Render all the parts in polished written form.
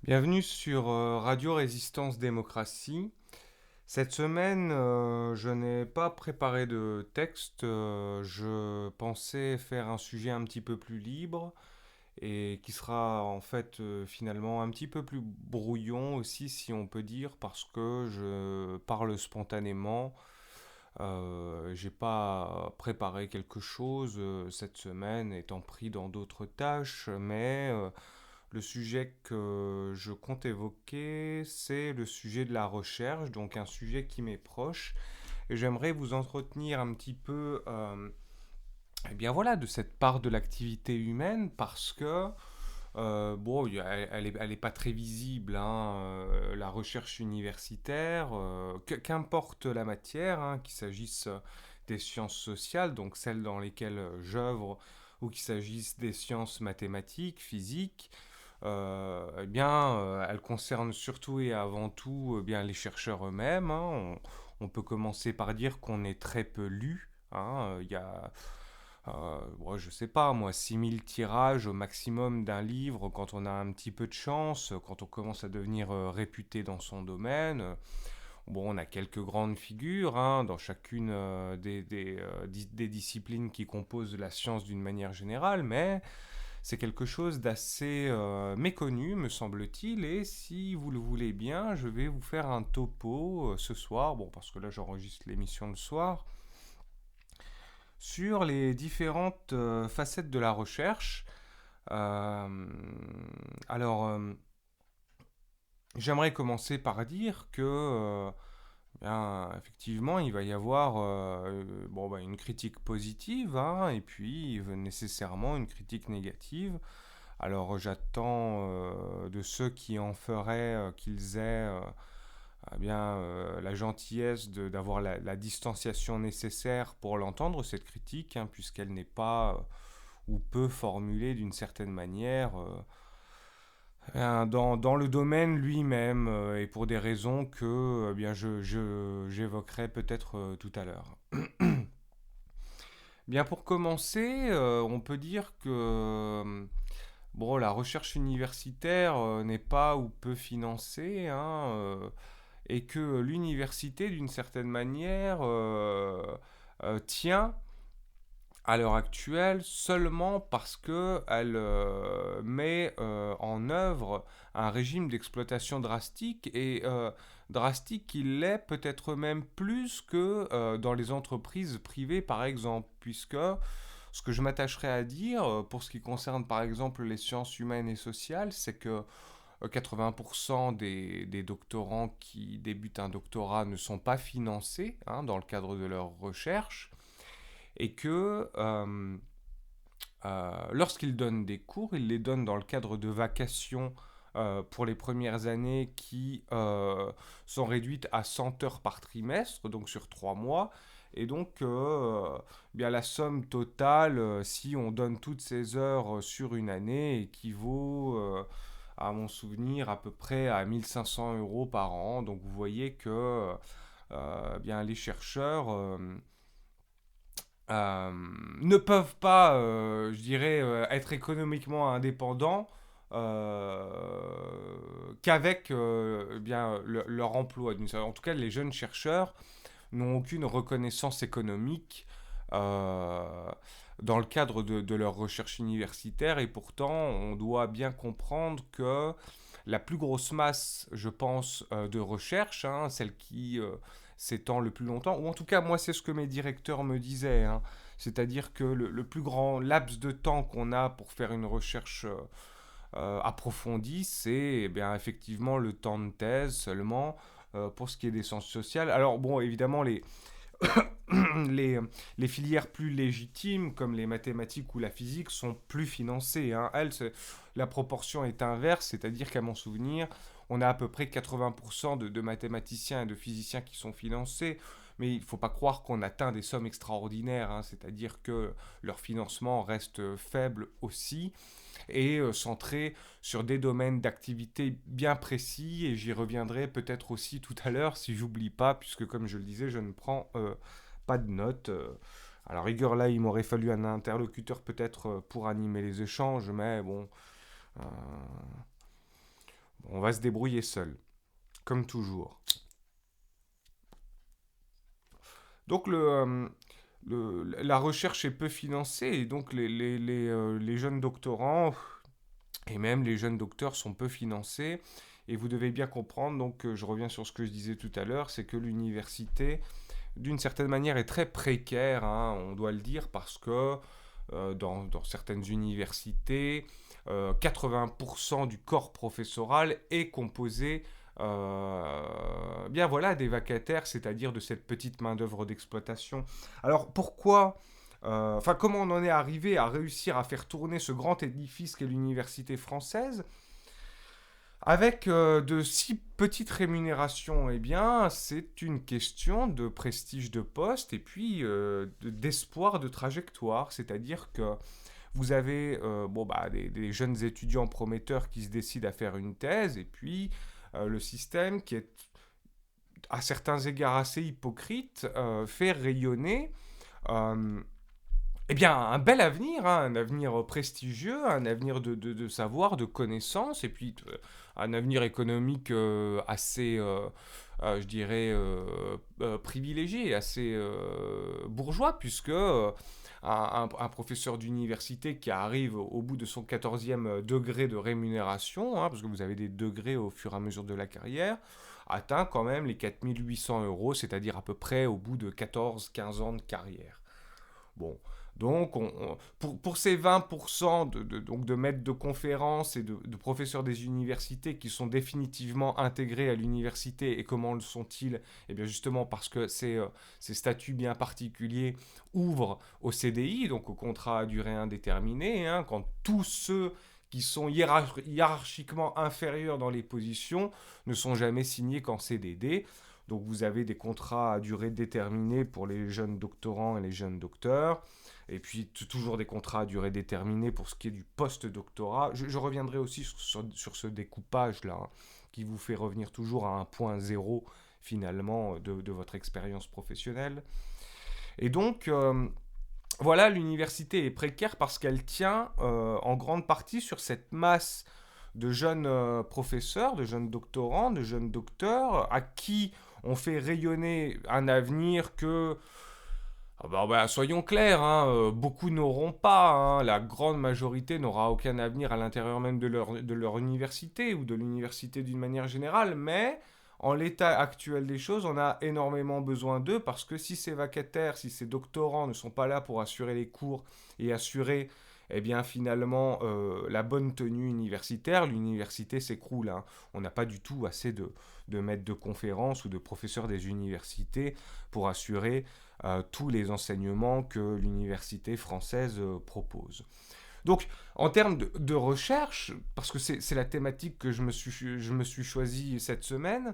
Bienvenue sur Radio Résistance Démocratie. Cette semaine, je n'ai pas préparé de texte. Je pensais faire un sujet un petit peu plus libre et qui sera en fait finalement un petit peu plus brouillon aussi, si on peut dire, parce que je parle spontanément. J'ai pas préparé quelque chose cette semaine, étant pris dans d'autres tâches, mais le sujet que je compte évoquer, c'est le sujet de la recherche, donc un sujet qui m'est proche. Et j'aimerais vous entretenir un petit peu, eh bien voilà, de cette part de l'activité humaine, parce que bon, elle est pas très visible, hein, la recherche universitaire, qu'importe la matière, hein, qu'il s'agisse des sciences sociales, donc celles dans lesquelles j'œuvre, ou qu'il s'agisse des sciences mathématiques, physiques, eh bien, elle concerne surtout et avant tout bien les chercheurs eux-mêmes, hein. On peut commencer par dire qu'on est très peu lu, hein. Il y a bon, je sais pas, moi, 6000 tirages au maximum d'un livre quand on a un petit peu de chance, quand on commence à devenir réputé dans son domaine. Bon, on a quelques grandes figures hein, dans chacune des disciplines qui composent la science d'une manière générale, mais c'est quelque chose d'assez méconnu, me semble-t-il, et si vous le voulez bien, je vais vous faire un topo ce soir, bon, parce que là j'enregistre l'émission le soir, sur les différentes facettes de la recherche. Euh, alors, j'aimerais commencer par dire que, bien, effectivement, il va y avoir bon, bah, une critique positive, hein, et puis nécessairement une critique négative. Alors, j'attends de ceux qui en feraient qu'ils aient bien, la gentillesse d'avoir la distanciation nécessaire pour l'entendre, cette critique, hein, puisqu'elle n'est pas ou peu formulée d'une certaine manière dans le domaine lui-même et pour des raisons que bien, j'évoquerai peut-être tout à l'heure. Bien, pour commencer, on peut dire que bon, la recherche universitaire n'est pas ou peu financée, hein, et que l'université, d'une certaine manière, tient à l'heure actuelle seulement parce qu'elle met en œuvre un régime d'exploitation drastique et drastique il l'est peut-être même plus que dans les entreprises privées par exemple, puisque ce que je m'attacherai à dire pour ce qui concerne par exemple les sciences humaines et sociales, c'est que 80% des doctorants qui débutent un doctorat ne sont pas financés hein, dans le cadre de leur recherche et que lorsqu'ils donnent des cours, ils les donnent dans le cadre de vacations pour les premières années qui sont réduites à 100 heures par trimestre, donc sur 3 mois. Et donc, bien la somme totale, si on donne toutes ces heures sur une année, équivaut, à mon souvenir, à peu près à 1500 euros par an. Donc, vous voyez que bien, les chercheurs euh, ne peuvent pas, je dirais, être économiquement indépendants qu'avec bien, leur emploi. En tout cas, les jeunes chercheurs n'ont aucune reconnaissance économique euh, dans le cadre de leur recherche universitaire et pourtant on doit bien comprendre que la plus grosse masse, je pense, de recherche, hein, celle qui s'étend le plus longtemps, ou en tout cas moi c'est ce que mes directeurs me disaient, hein, c'est-à-dire que le plus grand laps de temps qu'on a pour faire une recherche approfondie, c'est eh bien effectivement le temps de thèse seulement pour ce qui est des sciences sociales. Alors bon, évidemment les, les filières plus légitimes, comme les mathématiques ou la physique, sont plus financées, hein. Elles, la proportion est inverse, c'est-à-dire qu'à mon souvenir, on a à peu près 80% de mathématiciens et de physiciens qui sont financés, mais il ne faut pas croire qu'on atteint des sommes extraordinaires, hein, c'est-à-dire que leur financement reste faible aussi et centré sur des domaines d'activité bien précis, et j'y reviendrai peut-être aussi tout à l'heure si j'oublie pas, puisque comme je le disais, je ne prends pas de notes. À la rigueur, là, il m'aurait fallu un interlocuteur peut-être pour animer les échanges, mais bon, euh, On va se débrouiller seul, comme toujours. Donc la recherche est peu financée et donc les jeunes doctorants et même les jeunes docteurs sont peu financés. Et vous devez bien comprendre, donc je reviens sur ce que je disais tout à l'heure, c'est que l'université, d'une certaine manière, est très précaire, hein, on doit le dire, parce que dans certaines universités, 80% du corps professoral est composé bien voilà, des vacataires, c'est-à-dire de cette petite main-d'œuvre d'exploitation. Alors pourquoi enfin, comment on en est arrivé à réussir à faire tourner ce grand édifice qu'est l'université française avec de si petites rémunérations? Eh bien, c'est une question de prestige de poste et puis d'espoir de trajectoire. C'est-à-dire que vous avez bon, bah, des jeunes étudiants prometteurs qui se décident à faire une thèse et puis le système qui est à certains égards assez hypocrite fait rayonner euh, eh bien, un bel avenir, hein, un avenir prestigieux, un avenir de savoir, de connaissances, et puis un avenir économique assez, je dirais, privilégié, assez bourgeois, puisque un professeur d'université qui arrive au bout de son 14e degré de rémunération, hein, parce que vous avez des degrés au fur et à mesure de la carrière, atteint quand même les 4 800 euros, c'est-à-dire à peu près au bout de 14 15 ans de carrière. Bon, donc pour ces 20% donc de maîtres de conférences et de professeurs des universités qui sont définitivement intégrés à l'université, et comment le sont-ils? Eh bien justement parce que ces statuts bien particuliers ouvrent au CDI, donc au contrat à durée indéterminée, hein, quand tous ceux qui sont hiérarchiquement inférieurs dans les positions ne sont jamais signés qu'en CDD. Donc vous avez des contrats à durée déterminée pour les jeunes doctorants et les jeunes docteurs. Et puis toujours des contrats à durée déterminée pour ce qui est du post-doctorat. Je reviendrai aussi sur ce découpage-là, hein, qui vous fait revenir toujours à un point zéro, finalement, de votre expérience professionnelle. Et donc, voilà, l'université est précaire parce qu'elle tient en grande partie sur cette masse de jeunes professeurs, de jeunes doctorants, de jeunes docteurs, à qui on fait rayonner un avenir que soyons clairs, hein, beaucoup n'auront pas, hein, la grande majorité n'aura aucun avenir à l'intérieur même de leur université ou de l'université d'une manière générale, mais en l'état actuel des choses, on a énormément besoin d'eux parce que si ces vacataires, si ces doctorants ne sont pas là pour assurer les cours et assurer eh bien finalement la bonne tenue universitaire, l'université s'écroule, hein. On n'a pas du tout assez de maîtres de conférences ou de professeurs des universités pour assurer tous les enseignements que l'université française propose. Donc, en termes de recherche, parce que c'est la thématique que je me suis choisi cette semaine,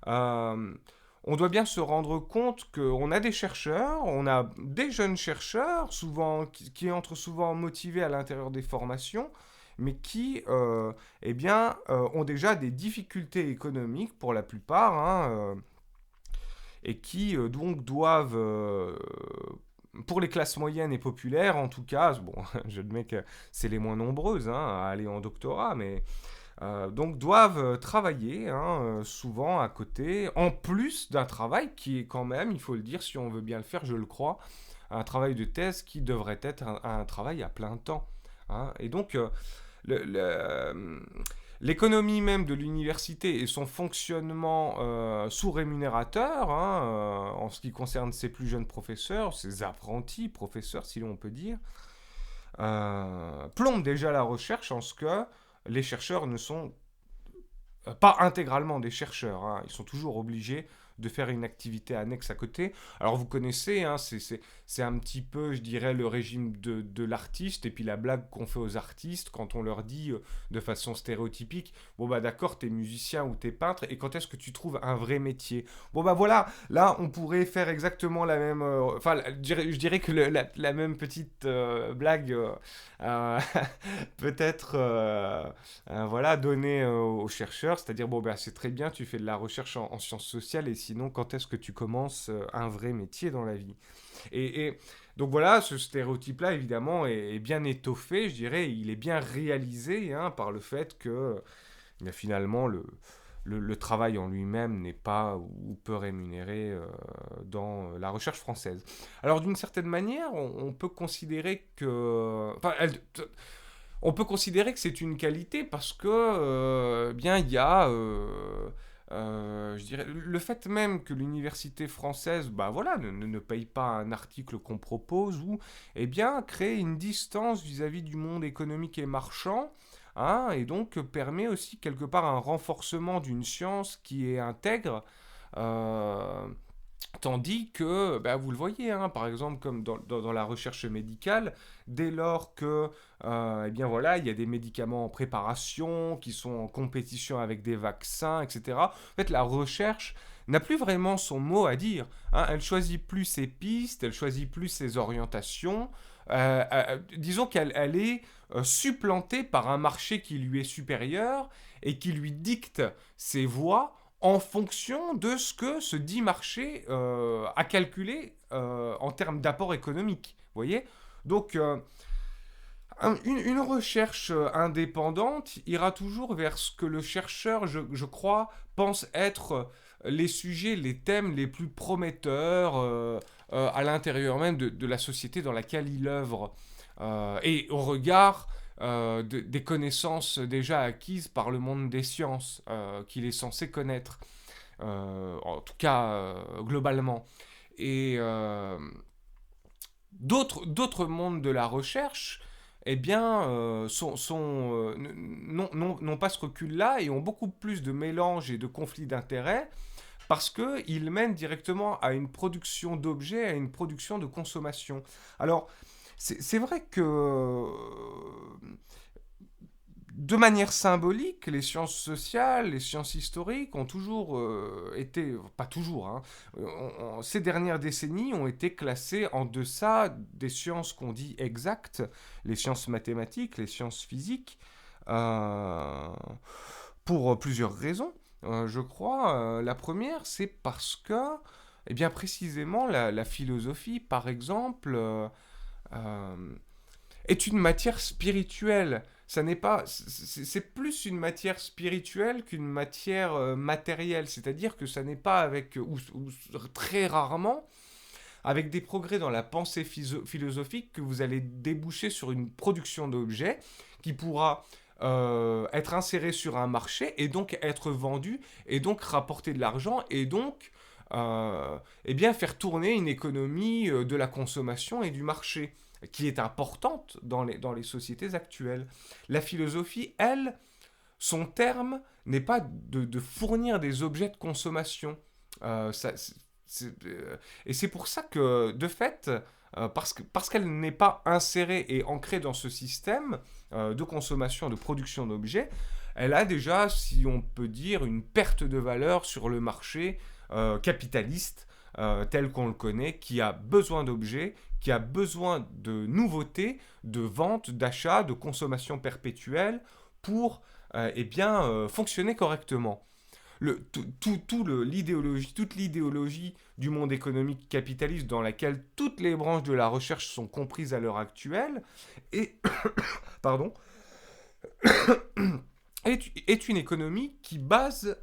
euh, on doit bien se rendre compte qu'on a des chercheurs, on a des jeunes chercheurs, souvent, qui entrent souvent motivés à l'intérieur des formations, mais qui eh bien, ont déjà des difficultés économiques pour la plupart, hein, et qui donc doivent, pour les classes moyennes et populaires en tout cas, bon, j'admets que c'est les moins nombreuses hein, à aller en doctorat, mais donc doivent travailler hein, souvent à côté, en plus d'un travail qui est quand même, il faut le dire, si on veut bien le faire, je le crois, un travail de thèse qui devrait être un travail à plein temps, hein. Et donc, l'économie même de l'université et son fonctionnement sous rémunérateur, hein, en ce qui concerne ses plus jeunes professeurs, ses apprentis professeurs, si l'on peut dire, plombe déjà la recherche en ce que les chercheurs ne sont pas intégralement des chercheurs, hein. Ils sont toujours obligés de faire une activité annexe à côté. Alors vous connaissez, hein, c'est un petit peu, je dirais, le régime de l'artiste et puis la blague qu'on fait aux artistes quand on leur dit de façon stéréotypique, bon bah d'accord, t'es musicien ou t'es peintre, et quand est-ce que tu trouves un vrai métier? Bon bah voilà, là on pourrait faire exactement la même, enfin je dirais que la même petite blague euh, peut-être voilà, donner aux chercheurs, c'est-à-dire, bon, ben, c'est très bien, tu fais de la recherche en sciences sociales, et sinon, quand est-ce que tu commences un vrai métier dans la vie? Et donc voilà, ce stéréotype-là, évidemment, est bien étoffé, je dirais, il est bien réalisé hein, par le fait que Mais finalement, le travail en lui-même n'est pas ou peu rémunéré dans la recherche française. Alors d'une certaine manière, on peut considérer que... Enfin, on peut considérer que c'est une qualité parce que, bien, il y a, je dirais, le fait même que l'université française, bah voilà, ne paye pas un article qu'on propose ou, eh bien, crée une distance vis-à-vis du monde économique et marchand, hein, et donc permet aussi quelque part un renforcement d'une science qui est intègre. euh, Tandis que, bah, vous le voyez, hein, par exemple, comme dans la recherche médicale, dès lors que, eh bien voilà, il y a des médicaments en préparation, qui sont en compétition avec des vaccins, etc. En fait, la recherche n'a plus vraiment son mot à dire, hein. Elle choisit plus ses pistes, elle choisit plus ses orientations. Disons qu'elle est supplantée par un marché qui lui est supérieur et qui lui dicte ses voies en fonction de ce que ce dit marché a calculé en termes d'apport économique. Vous voyez. Donc, une recherche indépendante ira toujours vers ce que le chercheur, je crois, pense être les sujets, les thèmes les plus prometteurs à l'intérieur même de la société dans laquelle il œuvre. Et au regard des connaissances déjà acquises par le monde des sciences qu'il est censé connaître, en tout cas globalement. Et d'autres mondes de la recherche, eh bien, n'ont pas ce recul-là et ont beaucoup plus de mélange et de conflits d'intérêts parce qu'ils mènent directement à une production d'objets, à une production de consommation. Alors, c'est vrai que de manière symbolique, les sciences sociales, les sciences historiques ont toujours été, pas toujours, hein, ces dernières décennies ont été classées en deçà des sciences qu'on dit exactes, les sciences mathématiques, les sciences physiques, euh, pour plusieurs raisons. Je crois, la première, c'est parce que, eh bien précisément, la philosophie, par exemple, euh, est une matière spirituelle. Ça n'est pas, c'est plus une matière spirituelle qu'une matière matérielle. C'est-à-dire que ça n'est pas avec, ou très rarement, avec des progrès dans la pensée philosophique que vous allez déboucher sur une production d'objets qui pourra être inséré sur un marché et donc être vendu et donc rapporter de l'argent et donc eh bien faire tourner une économie de la consommation et du marché qui est importante dans les sociétés actuelles. La philosophie, elle, son terme n'est pas de fournir des objets de consommation. Ça, et c'est pour ça que, de fait, parce qu'elle n'est pas insérée et ancrée dans ce système de consommation, de production d'objets, elle a déjà, si on peut dire, une perte de valeur sur le marché capitaliste tel qu'on le connaît, qui a besoin d'objets, qui a besoin de nouveautés, de vente, d'achat, de consommation perpétuelle pour eh bien, fonctionner correctement. Toute l'idéologie du monde économique capitaliste dans laquelle toutes les branches de la recherche sont comprises à l'heure actuelle est, pardon, est une économie qui base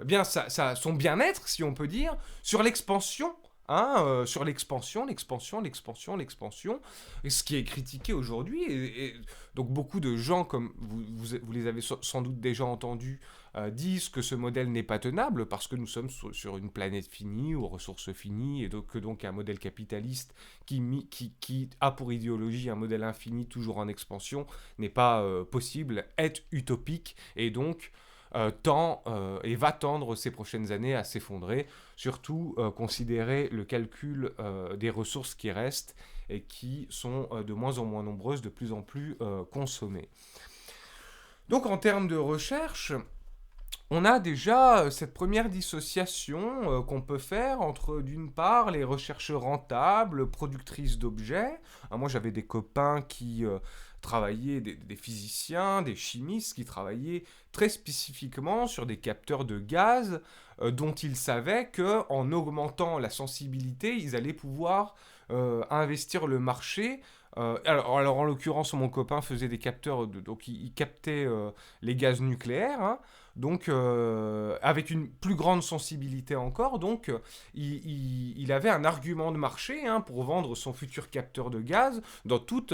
bien son bien-être, si on peut dire, sur l'expansion. Hein, sur l'expansion, et ce qui est critiqué aujourd'hui. Donc beaucoup de gens, comme vous les avez sans doute déjà entendus, disent que ce modèle n'est pas tenable parce que nous sommes sur une planète finie, aux ressources finies, et donc un modèle capitaliste qui a pour idéologie un modèle infini toujours en expansion n'est pas possible, est utopique, et donc tend et va tendre ces prochaines années à s'effondrer, surtout considérer le calcul des ressources qui restent et qui sont de moins en moins nombreuses, de plus en plus consommées. Donc en termes de recherche, on a déjà cette première dissociation qu'on peut faire entre, d'une part, les recherches rentables, productrices d'objets. Moi, j'avais des copains qui travaillaient, des physiciens, des chimistes, qui travaillaient très spécifiquement sur des capteurs de gaz dont ils savaient qu'en augmentant la sensibilité, ils allaient pouvoir investir le marché Alors, en l'occurrence, mon copain faisait des capteurs, donc il captait les gaz nucléaires, hein, donc avec une plus grande sensibilité encore, donc il avait un argument de marché, hein, pour vendre son futur capteur de gaz dans toute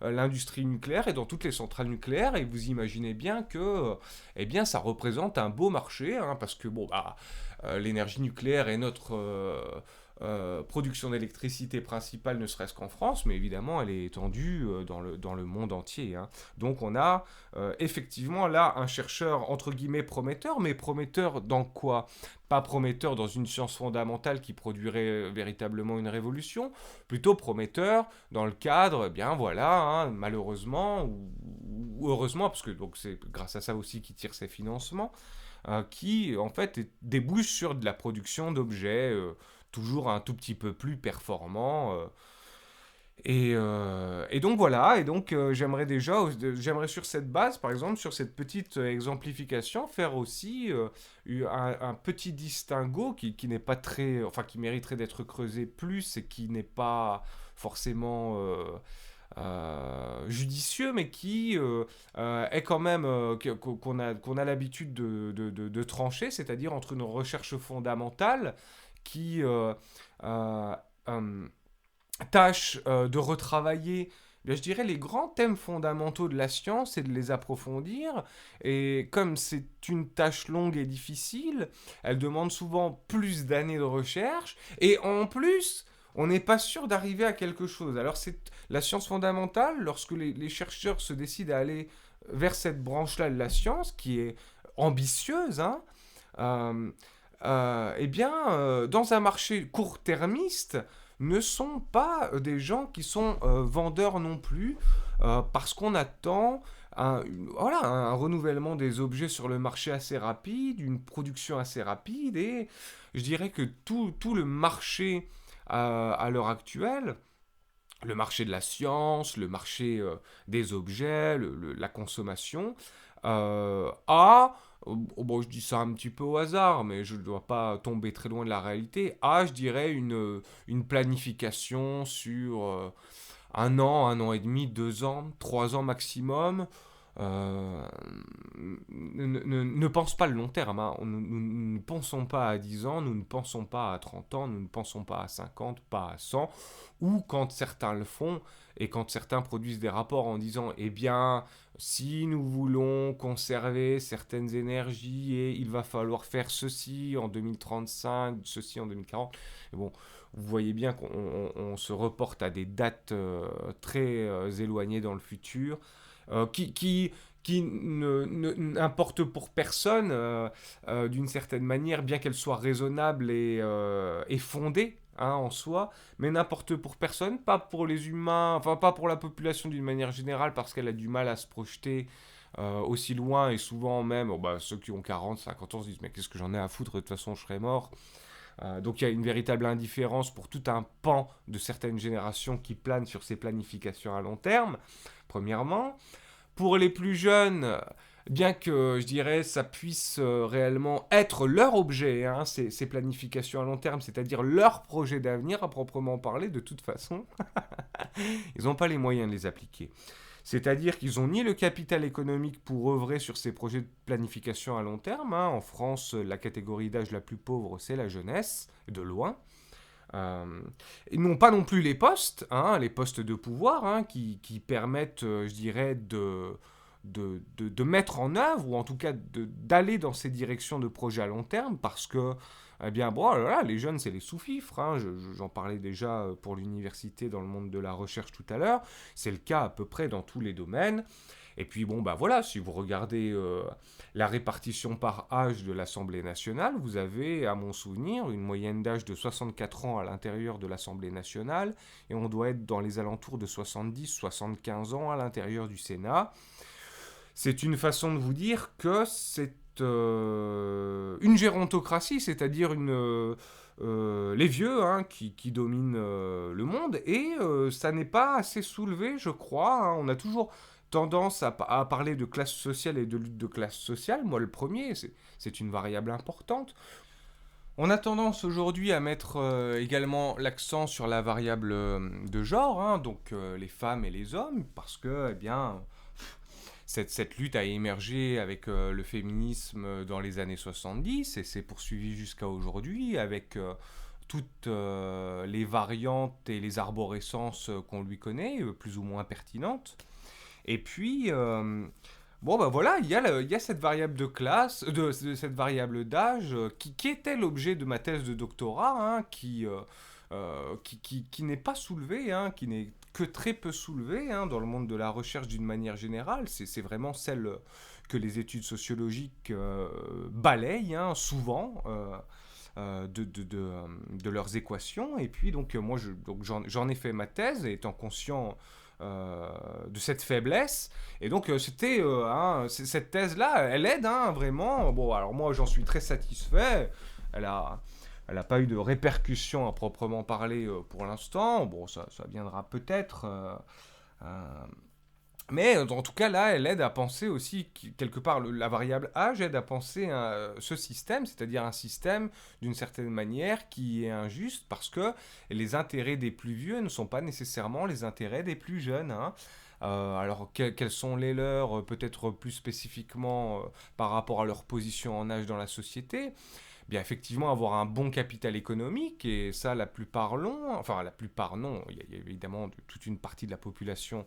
l'industrie nucléaire et dans toutes les centrales nucléaires, et vous imaginez bien que eh bien, ça représente un beau marché, hein, parce que bon, bah, l'énergie nucléaire est notre production d'électricité principale, ne serait-ce qu'en France, mais évidemment, elle est étendue dans le monde entier, hein. Donc on a effectivement là un chercheur, entre guillemets, prometteur, mais prometteur dans quoi? Pas prometteur dans une science fondamentale qui produirait véritablement une révolution, plutôt prometteur dans le cadre, eh bien voilà, hein, malheureusement, ou heureusement, parce que donc, c'est grâce à ça aussi qu'il tire ses financements, qui en fait débouche sur de la production d'objets toujours un tout petit peu plus performants. Et donc voilà, et donc j'aimerais sur cette base, par exemple, sur cette petite exemplification, faire aussi un petit distinguo qui n'est pas très, enfin qui mériterait d'être creusé plus et qui n'est pas forcément judicieux, mais qui est quand même qu'on a l'habitude de trancher, c'est-à-dire entre une recherche fondamentale qui euh, euh, tâche de retravailler, bien, je dirais, les grands thèmes fondamentaux de la science et de les approfondir. Et comme c'est une tâche longue et difficile, elle demande souvent plus d'années de recherche. Et en plus, on n'est pas sûr d'arriver à quelque chose. Alors c'est la science fondamentale, lorsque les chercheurs se décident à aller vers cette branche-là de la science, qui est ambitieuse, hein, euh, eh bien, dans un marché court-termiste, ne sont pas des gens qui sont vendeurs non plus, parce qu'on attend voilà, un renouvellement des objets sur le marché assez rapide, une production assez rapide, et je dirais que tout le marché à l'heure actuelle, le marché de la science, le marché des objets, la consommation, a, bon, je dis ça un petit peu au hasard, mais je ne dois pas tomber très loin de la réalité, a, je dirais, une planification sur 1 an et demi, 2 ans, 3 ans maximum. euh, ne pense pas le long terme, hein. Nous ne pensons pas à 10 ans, nous ne pensons pas à 30 ans, nous ne pensons pas à 50, pas à 100, ou quand certains le font, et quand certains produisent des rapports en disant, eh bien, si nous voulons conserver certaines énergies, et il va falloir faire ceci en 2035, ceci en 2040, et bon, vous voyez bien qu'on se reporte à des dates très éloignées dans le futur, qui n'importe pour personne, d'une certaine manière, bien qu'elle soit raisonnable et fondée, hein, en soi, mais n'importe pour personne, pas pour les humains, enfin pas pour la population d'une manière générale, parce qu'elle a du mal à se projeter aussi loin, et souvent même, oh, bah, ceux qui ont 40, 50 ans se disent, mais qu'est-ce que j'en ai à foutre, de toute façon je serai mort. Donc il y a une véritable indifférence pour tout un pan de certaines générations qui planent sur ces planifications à long terme, premièrement. Pour les plus jeunes, bien que je dirais ça puisse réellement être leur objet, hein, ces planifications à long terme, c'est-à-dire leur projet d'avenir à proprement parler, de toute façon, ils n'ont pas les moyens de les appliquer. C'est-à-dire qu'ils n'ont ni le capital économique pour œuvrer sur ces projets de planification à long terme, hein. En France, la catégorie d'âge la plus pauvre, c'est la jeunesse, de loin. Euh, Ils n'ont pas non plus les postes de pouvoir, hein, qui permettent, je dirais, de mettre en œuvre, ou en tout cas d'aller dans ces directions de projets à long terme, parce que, eh bien, bon, là, les jeunes, c'est les sous-fifres, hein. J'en parlais déjà pour l'université dans le monde de la recherche tout à l'heure. C'est le cas à peu près dans tous les domaines. Et puis bon, bah voilà, si vous regardez la répartition par âge de l'Assemblée nationale, vous avez, à mon souvenir, une moyenne d'âge de 64 ans à l'intérieur de l'Assemblée nationale, et on doit être dans les alentours de 70-75 ans à l'intérieur du Sénat. C'est une façon de vous dire que c'est une gérontocratie, c'est-à-dire les vieux, hein, qui dominent le monde, et ça n'est pas assez soulevé, je crois, hein. On a toujours tendance à parler de classe sociale et de lutte de classe sociale. Moi, le premier, c'est une variable importante. On a tendance aujourd'hui à mettre également l'accent sur la variable de genre, hein, donc les femmes et les hommes, parce que, eh bien, cette lutte a émergé avec le féminisme dans les années 70 et s'est poursuivie jusqu'à aujourd'hui avec toutes les variantes et les arborescences qu'on lui connaît, plus ou moins pertinentes. Et puis, bon, bah voilà, il y a cette variable de classe, de cette variable d'âge, qui était l'objet de ma thèse de doctorat, hein, qui n'est pas soulevée, hein, qui n'est que très peu soulevée hein, dans le monde de la recherche d'une manière générale. C'est vraiment celle que les études sociologiques balayent hein, souvent. De leurs équations. Et puis, donc, moi, j'en ai fait ma thèse, étant conscient de cette faiblesse. Et donc, cette thèse-là, elle aide hein, vraiment. Bon, alors moi, j'en suis très satisfait. Elle a, elle n'a pas eu de répercussions à proprement parler pour l'instant. Bon, ça viendra peut-être. Euh, mais en tout cas, là, elle aide à penser aussi, quelque part, la variable âge aide à penser ce système, c'est-à-dire un système, d'une certaine manière, qui est injuste parce que les intérêts des plus vieux ne sont pas nécessairement les intérêts des plus jeunes. Hein. Alors, quels sont les leurs, peut-être plus spécifiquement par rapport à leur position en âge dans la société? Bien, effectivement, avoir un bon capital économique, et ça, la plupart l'ont, enfin, la plupart non, il y a évidemment toute une partie de la population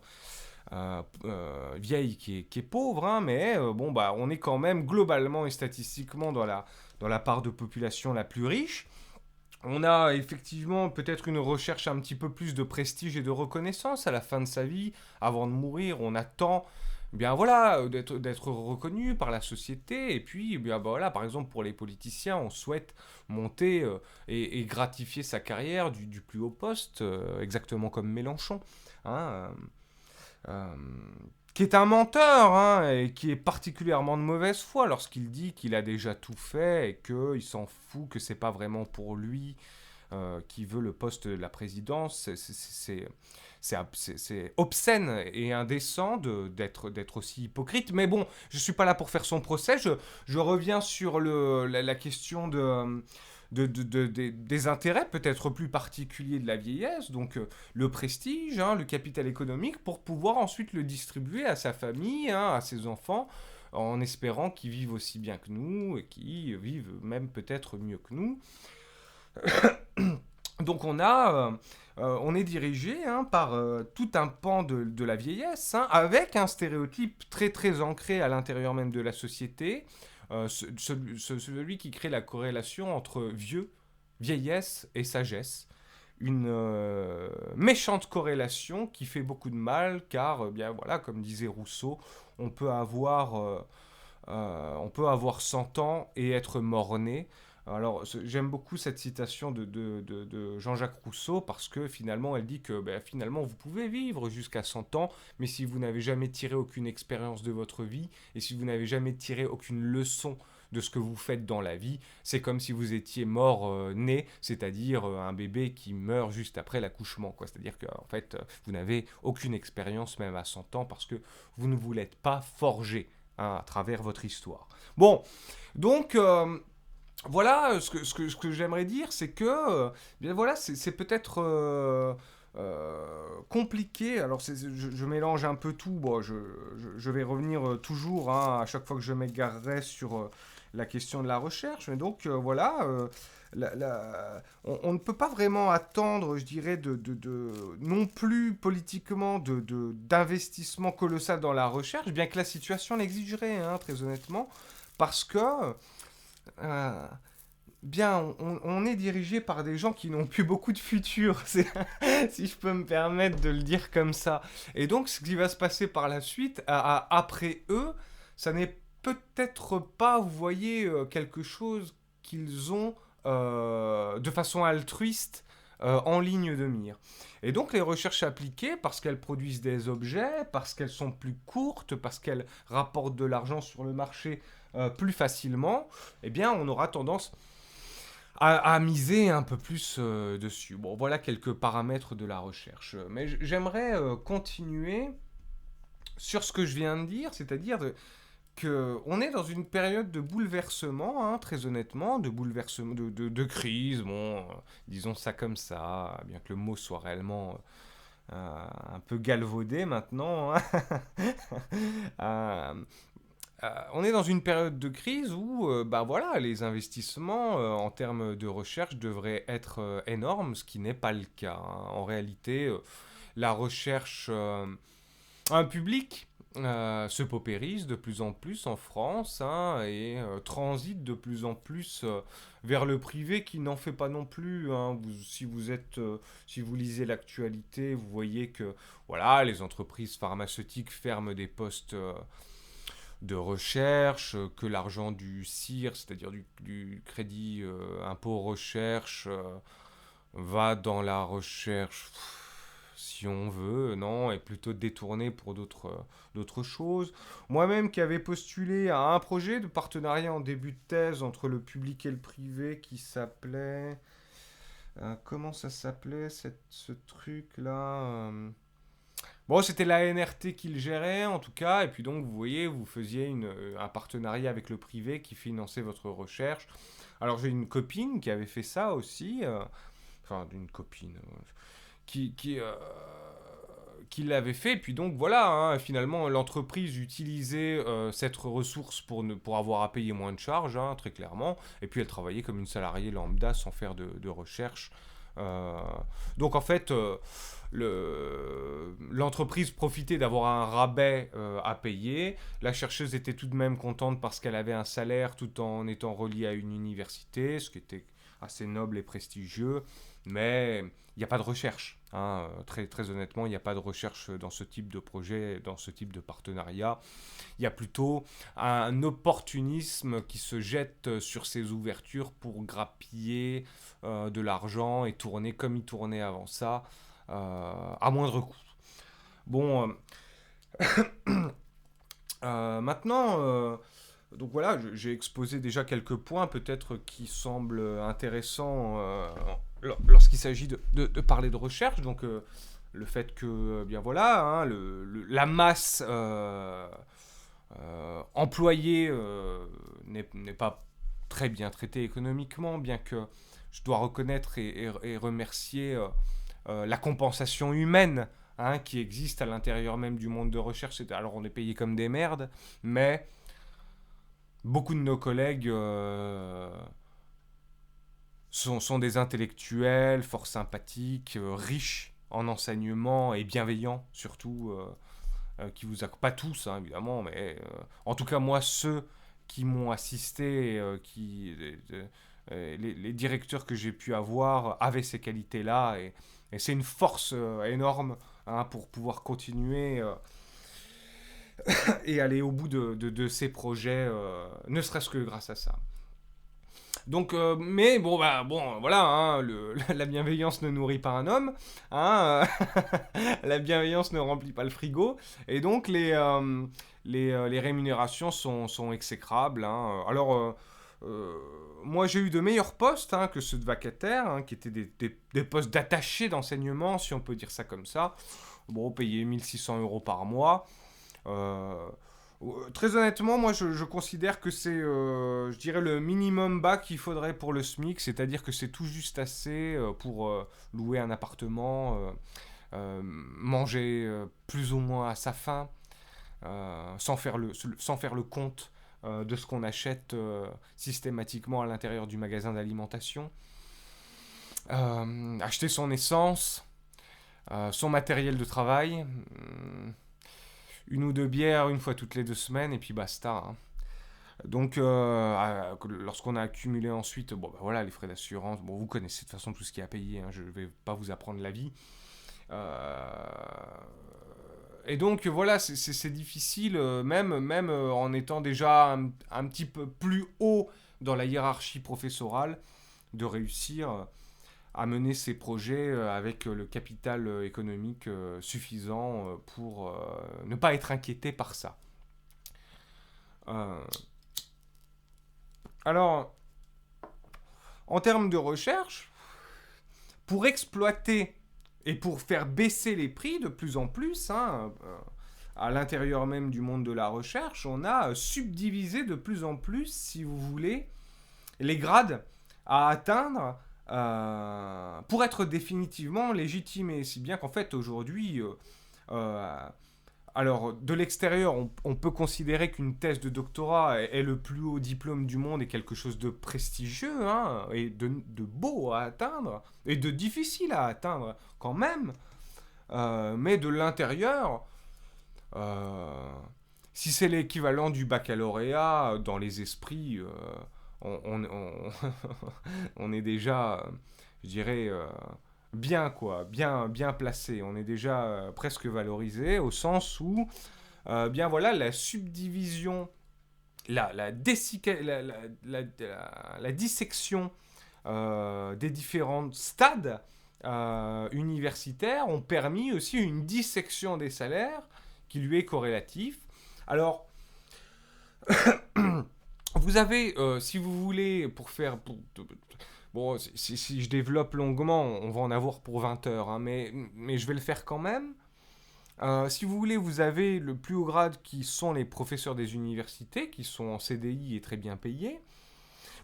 vieille qui est pauvre, hein, mais bon, bah, on est quand même globalement et statistiquement dans la part de population la plus riche. On a effectivement peut-être une recherche un petit peu plus de prestige et de reconnaissance à la fin de sa vie. Avant de mourir, on attend bien voilà, d'être reconnu par la société. Et puis, bien bah, voilà, par exemple, pour les politiciens, on souhaite monter et gratifier sa carrière du plus haut poste, exactement comme Mélenchon. Hein, euh, qui est un menteur hein, et qui est particulièrement de mauvaise foi lorsqu'il dit qu'il a déjà tout fait et qu'il s'en fout, que c'est pas vraiment pour lui qui veut le poste de la présidence. C'est obscène et indécent d'être aussi hypocrite. Mais bon, je suis pas là pour faire son procès. Je reviens sur la question des intérêts peut-être plus particuliers de la vieillesse, donc le prestige, hein, le capital économique, pour pouvoir ensuite le distribuer à sa famille, hein, à ses enfants, en espérant qu'ils vivent aussi bien que nous, et qu'ils vivent même peut-être mieux que nous. Donc on est dirigé hein, par tout un pan de la vieillesse, hein, avec un stéréotype très très ancré à l'intérieur même de la société, celui qui crée la corrélation entre vieux, vieillesse et sagesse. Une méchante corrélation qui fait beaucoup de mal, car, bien voilà, comme disait Rousseau, on peut avoir, on peut avoir 100 ans et être mort-né. Alors, j'aime beaucoup cette citation de Jean-Jacques Rousseau parce que finalement, elle dit que ben, finalement, vous pouvez vivre jusqu'à 100 ans, mais si vous n'avez jamais tiré aucune expérience de votre vie et si vous n'avez jamais tiré aucune leçon de ce que vous faites dans la vie, c'est comme si vous étiez mort-né, c'est-à-dire un bébé qui meurt juste après l'accouchement. Quoi. C'est-à-dire qu'en fait, vous n'avez aucune expérience même à 100 ans parce que vous ne vous l'êtes pas forgé hein, à travers votre histoire. Bon, donc voilà, ce que j'aimerais dire, c'est que, bien voilà, c'est peut-être compliqué. Alors, je mélange un peu tout. Bon, je vais revenir toujours hein, à chaque fois que je m'égarerai sur la question de la recherche. Mais donc, voilà, on ne peut pas vraiment attendre, je dirais, non plus politiquement d'investissement colossal dans la recherche, bien que la situation l'exigerait, hein, très honnêtement, parce que euh, bien, on est dirigé par des gens qui n'ont plus beaucoup de futur, si je peux me permettre de le dire comme ça. Et donc, ce qui va se passer par la suite, après eux, ça n'est peut-être pas, vous voyez, quelque chose qu'ils ont de façon altruiste en ligne de mire. Et donc les recherches appliquées, parce qu'elles produisent des objets, parce qu'elles sont plus courtes, parce qu'elles rapportent de l'argent sur le marché plus facilement, eh bien on aura tendance à miser un peu plus dessus. Bon, voilà quelques paramètres de la recherche. Mais j'aimerais continuer sur ce que je viens de dire, c'est-à-dire qu'on est dans une période de bouleversement, hein, très honnêtement, de bouleversement, de crise, bon, disons ça comme ça, bien que le mot soit réellement un peu galvaudé maintenant, hein. Euh, on est dans une période de crise où bah voilà, les investissements en termes de recherche devraient être énormes, ce qui n'est pas le cas, hein. En réalité, la recherche, un public se paupérise de plus en plus en France, hein, et transite de plus en plus vers le privé qui n'en fait pas non plus, hein. Si vous lisez l'actualité, vous voyez que voilà, les entreprises pharmaceutiques ferment des postes de recherche, que l'argent du CIR, c'est-à-dire du crédit impôt recherche, va dans la recherche, si on veut, non, est plutôt détourné pour d'autres choses. Moi-même qui avais postulé à un projet de partenariat en début de thèse entre le public et le privé qui s'appelait... comment ça s'appelait ce truc-là Bon, c'était la NRT qui le gérait en tout cas, et puis donc vous voyez, vous faisiez un partenariat avec le privé qui finançait votre recherche. Alors j'ai une copine qui avait fait ça aussi, enfin une copine, qui, qui, euh, qui l'avait fait. Et puis donc voilà, hein, finalement l'entreprise utilisait cette ressource pour avoir à payer moins de charges, hein, très clairement. Et puis elle travaillait comme une salariée lambda sans faire de recherche. Euh, donc en fait, l'entreprise profitait d'avoir un rabais à payer. La chercheuse était tout de même contente parce qu'elle avait un salaire tout en étant reliée à une université, ce qui était assez noble et prestigieux. Mais il n'y a pas de recherche, hein. Très, très honnêtement, il n'y a pas de recherche dans ce type de projet, dans ce type de partenariat. Il y a plutôt un opportunisme qui se jette sur ces ouvertures pour grappiller de l'argent et tourner comme il tournait avant ça, à moindre coût. Bon, maintenant, donc voilà, j'ai exposé déjà quelques points peut-être qui semblent intéressants lorsqu'il s'agit de parler de recherche. Donc le fait que, bien voilà, hein, la masse employée n'est pas très bien traitée économiquement, bien que je dois reconnaître et remercier la compensation humaine, hein, qui existe à l'intérieur même du monde de recherche. Alors on est payé comme des merdes, mais beaucoup de nos collègues sont des intellectuels, fort sympathiques, riches en enseignement et bienveillants surtout, qui vous pas tous, hein, évidemment, mais en tout cas moi ceux qui m'ont assisté, les directeurs que j'ai pu avoir avaient ces qualités-là, et c'est une force énorme, hein, pour pouvoir continuer et aller au bout de ces projets, ne serait-ce que grâce à ça. Donc, mais bon, bah, bon, voilà, hein, la bienveillance ne nourrit pas un homme, hein, la bienveillance ne remplit pas le frigo, et donc les rémunérations sont exécrables, hein. Alors, moi j'ai eu de meilleurs postes, hein, que ceux de vacataires, hein, qui étaient des postes d'attachés d'enseignement, si on peut dire ça comme ça. Bon, payé 1 600 € par mois. Euh, Très honnêtement, moi je considère que c'est, je dirais, le minimum bas qu'il faudrait pour le SMIC, c'est-à-dire que c'est tout juste assez pour louer un appartement, manger plus ou moins à sa faim, sans faire le compte de ce qu'on achète systématiquement à l'intérieur du magasin d'alimentation. Acheter son essence, son matériel de travail, une ou deux bières une fois toutes les 2 semaines, et puis basta, hein. Donc, lorsqu'on a accumulé ensuite, bon, bah, voilà, les frais d'assurance, bon, vous connaissez de toute façon tout ce qu'il y a à payer, hein, je ne vais pas vous apprendre la vie. Et donc, voilà, c'est difficile, même en étant déjà un petit peu plus haut dans la hiérarchie professorale, de réussir à mener ces projets avec le capital économique suffisant pour ne pas être inquiété par ça. Euh, alors, en termes de recherche, pour exploiter et pour faire baisser les prix de plus en plus, hein, à l'intérieur même du monde de la recherche, on a subdivisé de plus en plus, si vous voulez, les grades à atteindre pour être définitivement légitimés. Si bien qu'en fait, aujourd'hui, euh, alors, de l'extérieur, on peut considérer qu'une thèse de doctorat est le plus haut diplôme du monde et quelque chose de prestigieux, hein, et de beau à atteindre, et de difficile à atteindre quand même. Mais de l'intérieur, euh, si c'est l'équivalent du baccalauréat dans les esprits, on est déjà, je dirais, bien quoi, bien placé. On est déjà presque valorisé au sens où, bien voilà, la subdivision, la dissection des différents stades universitaires ont permis aussi une dissection des salaires qui lui est corrélatif. Alors, vous avez, si vous voulez, bon, si je développe longuement, on va en avoir pour 20 heures, hein, mais je vais le faire quand même. Si vous voulez, vous avez le plus haut grade qui sont les professeurs des universités, qui sont en CDI et très bien payés.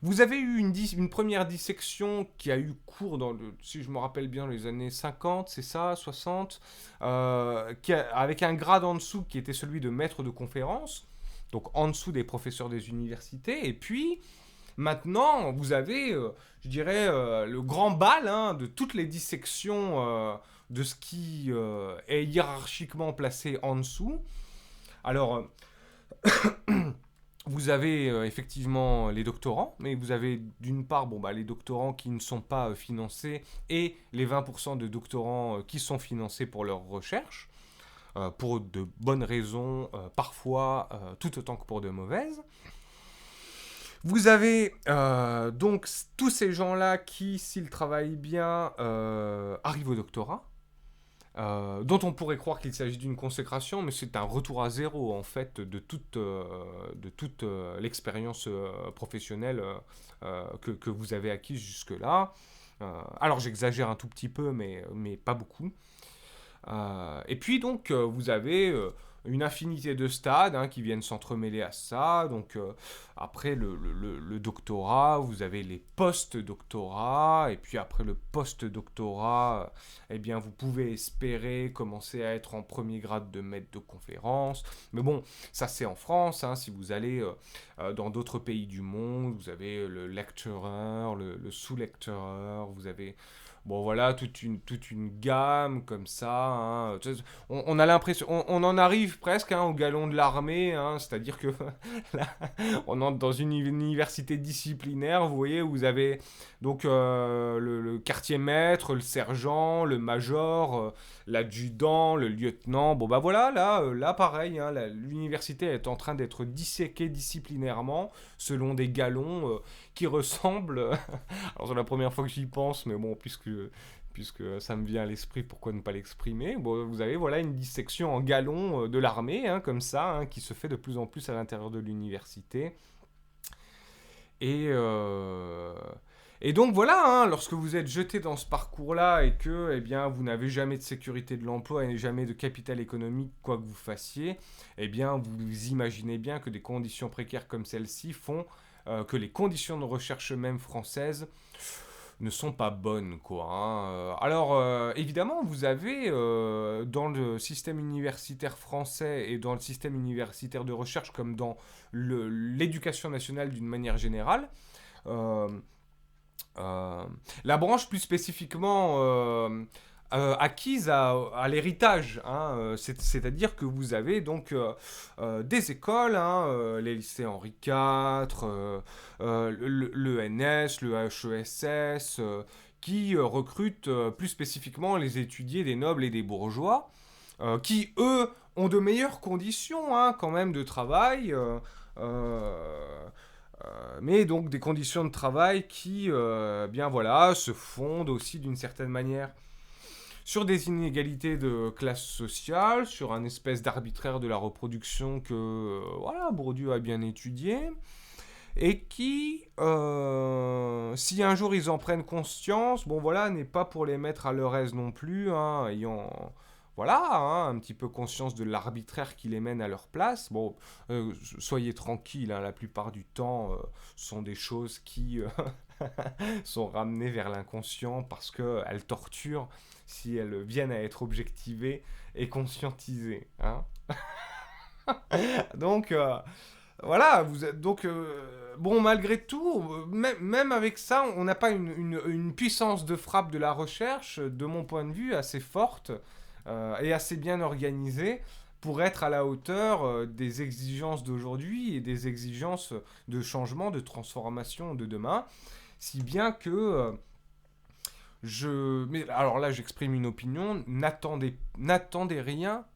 Vous avez eu une première dissection qui a eu cours si je me rappelle bien, les années 50, c'est ça, 60, avec un grade en dessous qui était celui de maître de conférence, donc en dessous des professeurs des universités. Et puis, maintenant, vous avez, je dirais, le grand bal, hein, de toutes les dissections de ce qui est hiérarchiquement placé en dessous. Alors, vous avez effectivement les doctorants, mais vous avez d'une part les doctorants qui ne sont pas financés et les 20% de doctorants qui sont financés pour leur recherche, pour de bonnes raisons, parfois tout autant que pour de mauvaises. Vous avez donc tous ces gens-là qui, s'ils travaillent bien, arrivent au doctorat, dont on pourrait croire qu'il s'agit d'une consécration, mais c'est un retour à zéro en fait de toute l'expérience professionnelle que vous avez acquise jusque-là. Alors j'exagère un tout petit peu, mais pas beaucoup. Et puis donc vous avez une infinité de stades, hein, qui viennent s'entremêler à ça. Donc après le doctorat, vous avez les post-doctorats, et puis après le post-doctorat, eh bien vous pouvez espérer commencer à être en premier grade de maître de conférence. Mais bon, ça c'est en France, hein. Si vous allez dans d'autres pays du monde, vous avez le lecturer, le sous-lecturer, vous avez... Bon voilà, toute une gamme comme ça, hein. On a l'impression, on en arrive presque, hein, au galon de l'armée, hein, c'est-à-dire que là, on entre dans une université disciplinaire, vous voyez, où vous avez donc le quartier maître, le sergent, le major, l'adjudant, le lieutenant. Bon bah voilà, là pareil, hein, l'université est en train d'être disséquée disciplinairement selon des galons qui ressemblent... Alors c'est la première fois que j'y pense, mais bon, puisque ça me vient à l'esprit, pourquoi ne pas l'exprimer. Bon, vous avez voilà une dissection en galon de l'armée, hein, comme ça, hein, qui se fait de plus en plus à l'intérieur de l'université. Et, euh, et donc voilà, hein, lorsque vous êtes jeté dans ce parcours-là et que eh bien, vous n'avez jamais de sécurité de l'emploi et jamais de capital économique, quoi que vous fassiez, eh bien, vous imaginez bien que des conditions précaires comme celles-ci font que les conditions de recherche même françaises ne sont pas bonnes, quoi, hein. Alors, évidemment, vous avez dans le système universitaire français et dans le système universitaire de recherche, comme dans l'éducation nationale d'une manière générale, euh, euh, la branche plus spécifiquement acquise à l'héritage, hein, c'est-à-dire que vous avez donc des écoles, hein, les lycées Henri IV, l'ENS, le HESS, qui recrutent plus spécifiquement les étudiés des nobles et des bourgeois, qui eux ont de meilleures conditions, hein, quand même de travail. Mais donc des conditions de travail qui, bien voilà, se fondent aussi d'une certaine manière sur des inégalités de classe sociale, sur un espèce d'arbitraire de la reproduction que, voilà, Bourdieu a bien étudié, et qui, si un jour ils en prennent conscience, bon voilà, n'est pas pour les mettre à leur aise non plus, hein, ayant voilà, hein, un petit peu conscience de l'arbitraire qui les mène à leur place. Bon, soyez tranquilles, hein, la plupart du temps, sont des choses qui sont ramenées vers l'inconscient parce qu'elles torturent si elles viennent à être objectivées et conscientisées. Hein. Donc, voilà, vous êtes donc bon malgré tout, même avec ça, on n'a pas une puissance de frappe de la recherche, de mon point de vue, assez forte et assez bien organisée pour être à la hauteur des exigences d'aujourd'hui et des exigences de changement, de transformation de demain, si bien que mais alors là, j'exprime une opinion. N'attendez rien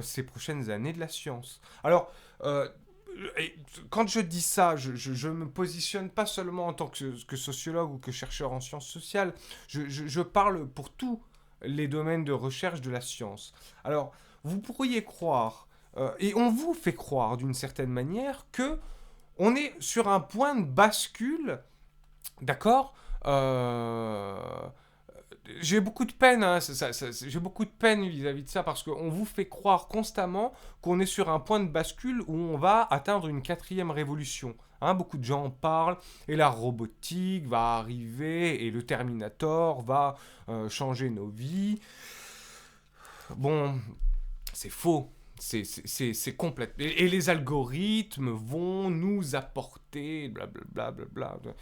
ces prochaines années de la science. Alors, euh, et quand je dis ça, je me positionne pas seulement en tant que sociologue ou que chercheur en sciences sociales. Je parle pour tous les domaines de recherche de la science. Alors, vous pourriez croire, et on vous fait croire d'une certaine manière, que on est sur un point de bascule, d'accord. J'ai beaucoup de peine, hein, j'ai beaucoup de peine vis-à-vis de ça parce qu'on vous fait croire constamment qu'on est sur un point de bascule où on va atteindre une quatrième révolution. Hein, beaucoup de gens en parlent et la robotique va arriver et le Terminator va changer nos vies. Bon, c'est faux. C'est complète. Et les algorithmes vont nous apporter blablabla. Bla, bla.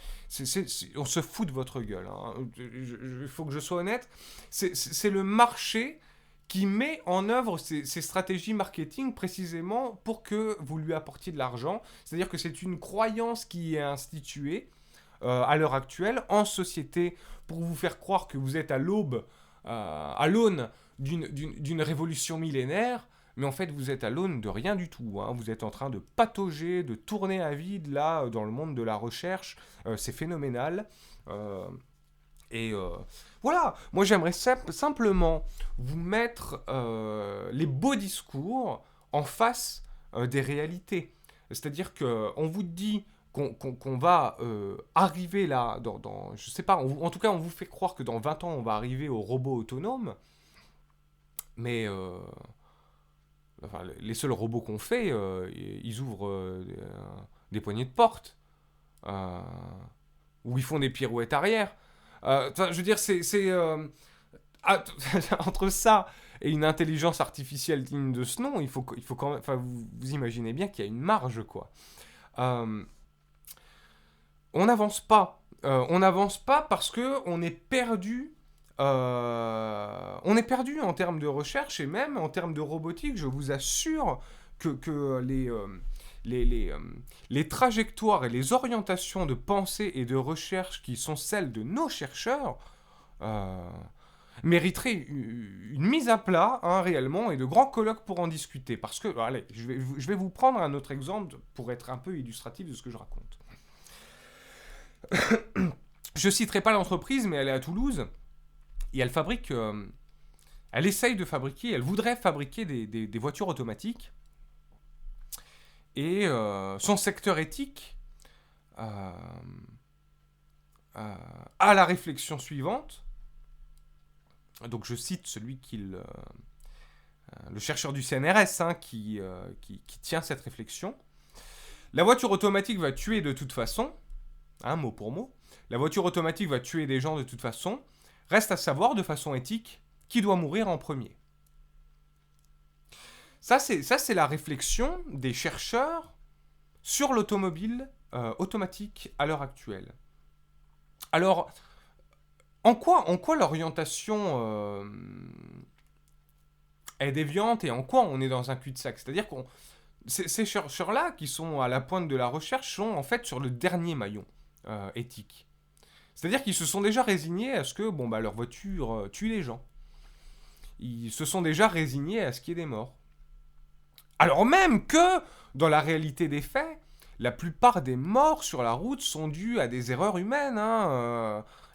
On se fout de votre gueule. Hein. Il faut que je sois honnête. C'est le marché qui met en œuvre ces stratégies marketing précisément pour que vous lui apportiez de l'argent. C'est-à-dire que c'est une croyance qui est instituée à l'heure actuelle en société pour vous faire croire que vous êtes à l'aube, à l'aune d'une révolution millénaire, mais en fait vous êtes à l'aune de rien du tout. Hein. Vous êtes en train de patauger, de tourner à vide là dans le monde de la recherche. C'est phénoménal. Et voilà, moi j'aimerais simplement vous mettre les beaux discours en face des réalités. C'est-à-dire qu'on vous dit qu'on va arriver là, je sais pas, en tout cas on vous fait croire que dans 20 ans on va arriver au robot autonome, mais enfin, les seuls robots qu'on fait, ils ouvrent des poignées de porte, euh, ou ils font des pirouettes arrière. Je veux dire, entre ça et une intelligence artificielle digne de ce nom, il faut quand même, enfin, vous imaginez bien qu'il y a une marge, quoi. Euh, on n'avance pas. On n'avance pas parce que on est perdu. On est perdu en termes de recherche et même en termes de robotique. Je vous assure que les trajectoires et les orientations de pensée et de recherche qui sont celles de nos chercheurs euh, mériteraient une mise à plat, hein, réellement, et de grands colloques pour en discuter. Parce que, allez, je vais vous prendre un autre exemple pour être un peu illustratif de ce que je raconte. Je citerai pas l'entreprise, mais elle est à Toulouse, et elle fabrique... elle essaye de fabriquer, elle voudrait fabriquer des voitures automatiques. Et son secteur éthique a la réflexion suivante. Donc je cite celui le chercheur du CNRS hein, qui tient cette réflexion. La voiture automatique va tuer de toute façon, hein, mot pour mot. La voiture automatique va tuer des gens de toute façon. Reste à savoir de façon éthique qui doit mourir en premier. Ça, c'est la réflexion des chercheurs sur l'automobile automatique à l'heure actuelle. Alors, en quoi l'orientation est déviante et en quoi on est dans un cul-de-sac? C'est-à-dire que ces chercheurs-là, qui sont à la pointe de la recherche, sont en fait sur le dernier maillon éthique. C'est-à-dire qu'ils se sont déjà résignés à ce que leur voiture tue les gens. Ils se sont déjà résignés à ce qu'il y ait des morts. Alors même que, dans la réalité des faits, la plupart des morts sur la route sont dues à des erreurs humaines.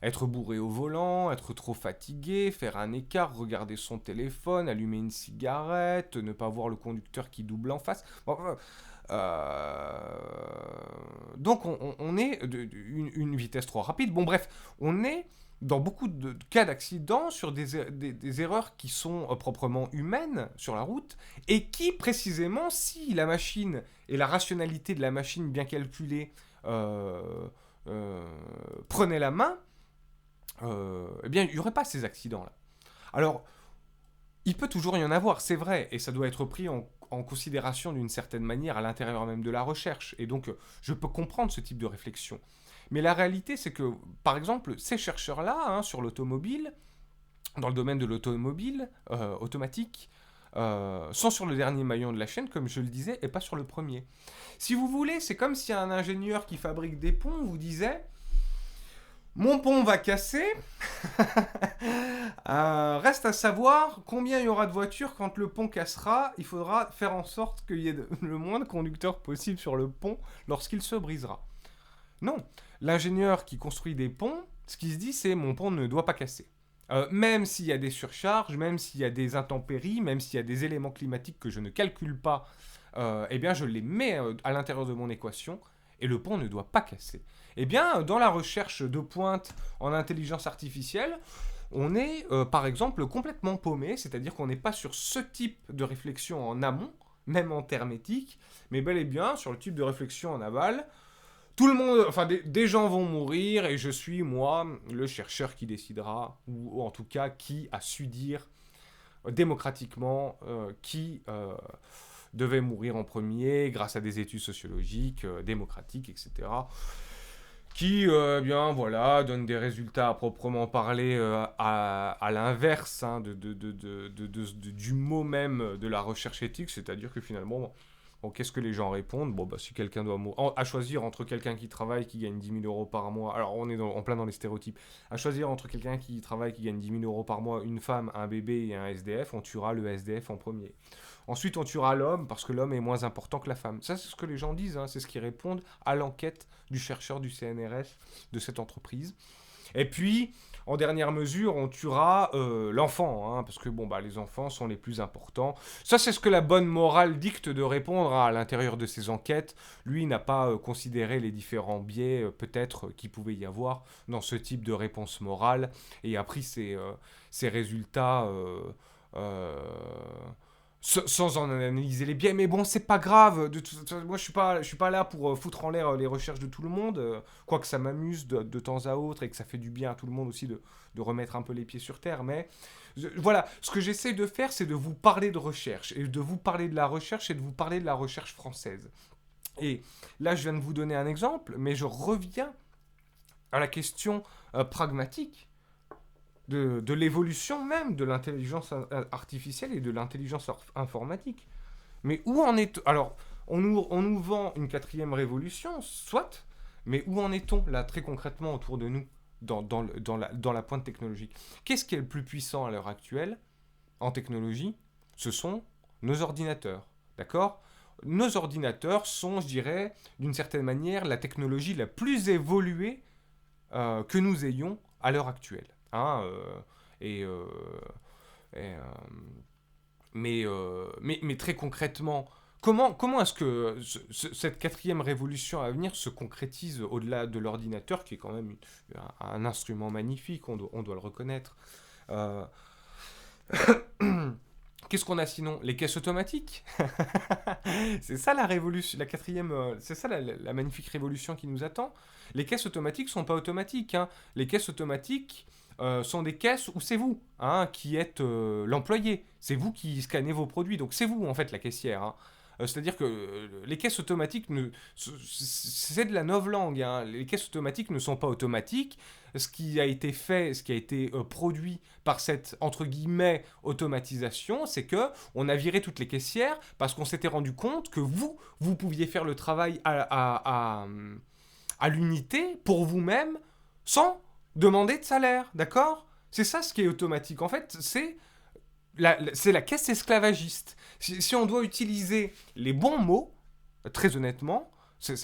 Être bourré au volant, être trop fatigué, faire un écart, regarder son téléphone, allumer une cigarette, ne pas voir le conducteur qui double en face. Bon, donc on est une vitesse trop rapide. Bon bref, on est dans beaucoup de cas d'accidents sur des erreurs qui sont proprement humaines sur la route et qui, précisément, si la machine et la rationalité de la machine bien calculée euh, euh, prenait la main, eh bien, il n'y aurait pas ces accidents-là. Alors, il peut toujours y en avoir, c'est vrai, et ça doit être pris en considération d'une certaine manière à l'intérieur même de la recherche. Et donc, je peux comprendre ce type de réflexion. Mais la réalité, c'est que, par exemple, ces chercheurs-là, hein, sur l'automobile, dans le domaine de l'automobile automatique, sont sur le dernier maillon de la chaîne, comme je le disais, et pas sur le premier. Si vous voulez, c'est comme si un ingénieur qui fabrique des ponts vous disait: mon pont va casser. Reste à savoir combien il y aura de voitures quand le pont cassera. Il faudra faire en sorte qu'il y ait le moins de conducteurs possible sur le pont lorsqu'il se brisera. Non, l'ingénieur qui construit des ponts, ce qu'il se dit, c'est: mon pont ne doit pas casser. Même s'il y a des surcharges, même s'il y a des intempéries, même s'il y a des éléments climatiques que je ne calcule pas, eh bien je les mets à l'intérieur de mon équation et le pont ne doit pas casser. Eh bien, dans la recherche de pointe en intelligence artificielle, on est par exemple complètement paumé, c'est-à-dire qu'on n'est pas sur ce type de réflexion en amont, même en termes éthiques, mais bel et bien sur le type de réflexion en aval. Tout le monde, enfin des gens vont mourir et je suis moi le chercheur qui décidera, ou en tout cas qui a su dire démocratiquement qui devait mourir en premier grâce à des études sociologiques, démocratiques, etc. Qui, bien voilà, donne des résultats à proprement parler à l'inverse hein, du mot même de la recherche éthique, c'est-à-dire que finalement, bon, qu'est-ce que les gens répondent? Bon, bah, si quelqu'un doit mourir, à choisir entre quelqu'un qui travaille, qui gagne 10 000 euros par mois, alors on est en plein dans les stéréotypes, à choisir entre quelqu'un qui travaille, qui gagne 10 000 euros par mois, une femme, un bébé et un SDF, on tuera le SDF en premier. Ensuite, on tuera l'homme parce que l'homme est moins important que la femme. Ça, c'est ce que les gens disent, hein, c'est ce qu'ils répondent à l'enquête du chercheur du CNRS de cette entreprise. Et puis, en dernière mesure, on tuera l'enfant, hein, parce que bon, bah, les enfants sont les plus importants. Ça, c'est ce que la bonne morale dicte de répondre à l'intérieur de ses enquêtes. Lui n'a pas considéré les différents biais, peut-être, qu'il pouvait y avoir dans ce type de réponse morale, et a pris ses résultats... sans en analyser les biais, mais bon, c'est pas grave. Moi, je suis pas là pour foutre en l'air les recherches de tout le monde, quoique ça m'amuse de temps à autre et que ça fait du bien à tout le monde aussi de remettre un peu les pieds sur terre. Mais voilà, ce que j'essaie de faire, c'est de vous parler de recherche, et de vous parler de la recherche, et de vous parler de la recherche française. Et là, je viens de vous donner un exemple, mais je reviens à la question pragmatique de l'évolution même de l'intelligence artificielle et de l'intelligence informatique. Mais où en est... Alors, on nous vend une quatrième révolution, soit, mais où en est-on, là, très concrètement, autour de nous, dans la pointe technologique? Qu'est-ce qui est le plus puissant à l'heure actuelle, en technologie? Ce sont nos ordinateurs, d'accord? Nos ordinateurs sont, je dirais, d'une certaine manière, la technologie la plus évoluée que nous ayons à l'heure actuelle. Hein, et, euh, et, mais très concrètement, comment est-ce que cette quatrième révolution à venir se concrétise au-delà de l'ordinateur, qui est quand même un instrument magnifique, on doit le reconnaître. Euh, Qu'est-ce qu'on a sinon? Les caisses automatiques. C'est ça la révolution, la quatrième, c'est ça la magnifique révolution qui nous attend. Les caisses automatiques sont pas automatiques, hein. Les caisses automatiques sont des caisses où c'est vous hein, qui êtes l'employé. C'est vous qui scannez vos produits, donc c'est vous en fait la caissière. Hein. C'est-à-dire que les caisses automatiques, c'est de la novlangue. Hein. Les caisses automatiques ne sont pas automatiques. Ce qui a été fait, ce qui a été produit par cette entre guillemets automatisation, c'est que on a viré toutes les caissières parce qu'on s'était rendu compte que vous pouviez faire le travail à l'unité pour vous-même sans demander de salaire, d'accord? C'est ça ce qui est automatique. En fait, c'est la caisse esclavagiste. Si on doit utiliser les bons mots, très honnêtement,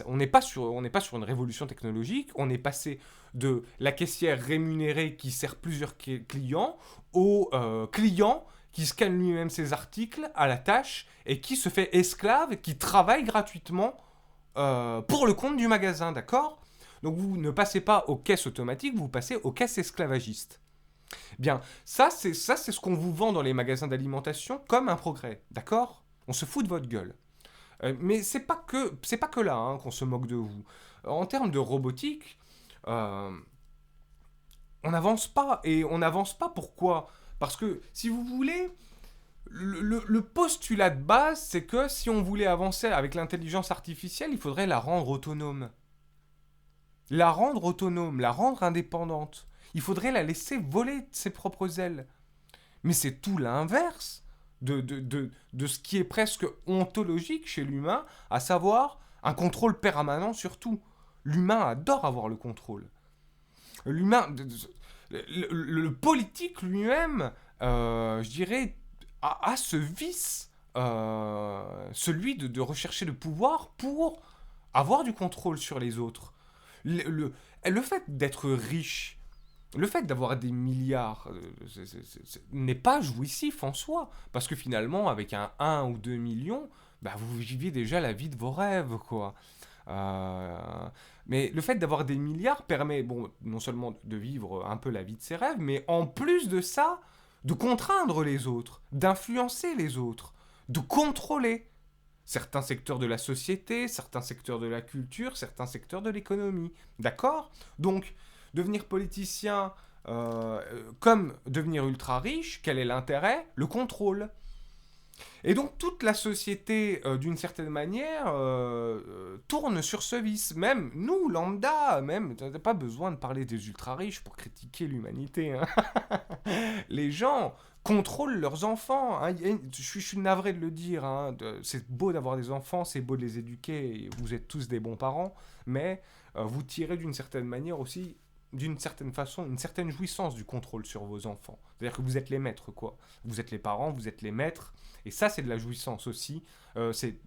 on n'est pas sur une révolution technologique. On est passé de la caissière rémunérée qui sert plusieurs clients au client qui scanne lui-même ses articles à la tâche et qui se fait esclave, qui travaille gratuitement pour le compte du magasin, d'accord? Donc vous ne passez pas aux caisses automatiques, vous passez aux caisses esclavagistes. Bien, ça c'est ce qu'on vous vend dans les magasins d'alimentation comme un progrès, d'accord? On se fout de votre gueule. Mais c'est pas que là hein, qu'on se moque de vous. En termes de robotique, euh, on n'avance pas. Et on n'avance pas pourquoi? Parce que, si vous voulez, le postulat de base, c'est que si on voulait avancer avec l'intelligence artificielle, il faudrait la rendre autonome. La rendre autonome, la rendre indépendante. Il faudrait la laisser voler de ses propres ailes. Mais c'est tout l'inverse de ce qui est presque ontologique chez l'humain, à savoir un contrôle permanent sur tout. L'humain adore avoir le contrôle. L'humain, le politique lui-même, je dirais, a ce vice, celui de rechercher le pouvoir pour avoir du contrôle sur les autres. Le fait d'être riche, le fait d'avoir des milliards n'est pas jouissif en soi. Parce que finalement, avec un ou 2 millions, bah, vous vivez déjà la vie de vos rêves, quoi. Euh, mais le fait d'avoir des milliards permet, bon, non seulement de vivre un peu la vie de ses rêves, mais en plus de ça, de contraindre les autres, d'influencer les autres, de contrôler certains secteurs de la société, certains secteurs de la culture, certains secteurs de l'économie. D'accord? Donc, devenir politicien, comme devenir ultra riche, quel est l'intérêt? Le contrôle. Et donc toute la société, d'une certaine manière, tourne sur ce vice. Même nous, lambda, même, t'as pas besoin de parler des ultra-riches pour critiquer l'humanité. Hein. Les gens contrôlent leurs enfants. Hein. Je suis navré de le dire. Hein. C'est beau d'avoir des enfants, c'est beau de les éduquer, et vous êtes tous des bons parents, mais vous tirez d'une certaine manière aussi d'une certaine façon, une certaine jouissance du contrôle sur vos enfants. C'est-à-dire que vous êtes les maîtres, quoi. Vous êtes les parents, vous êtes les maîtres, et ça, c'est de la jouissance aussi. C'est...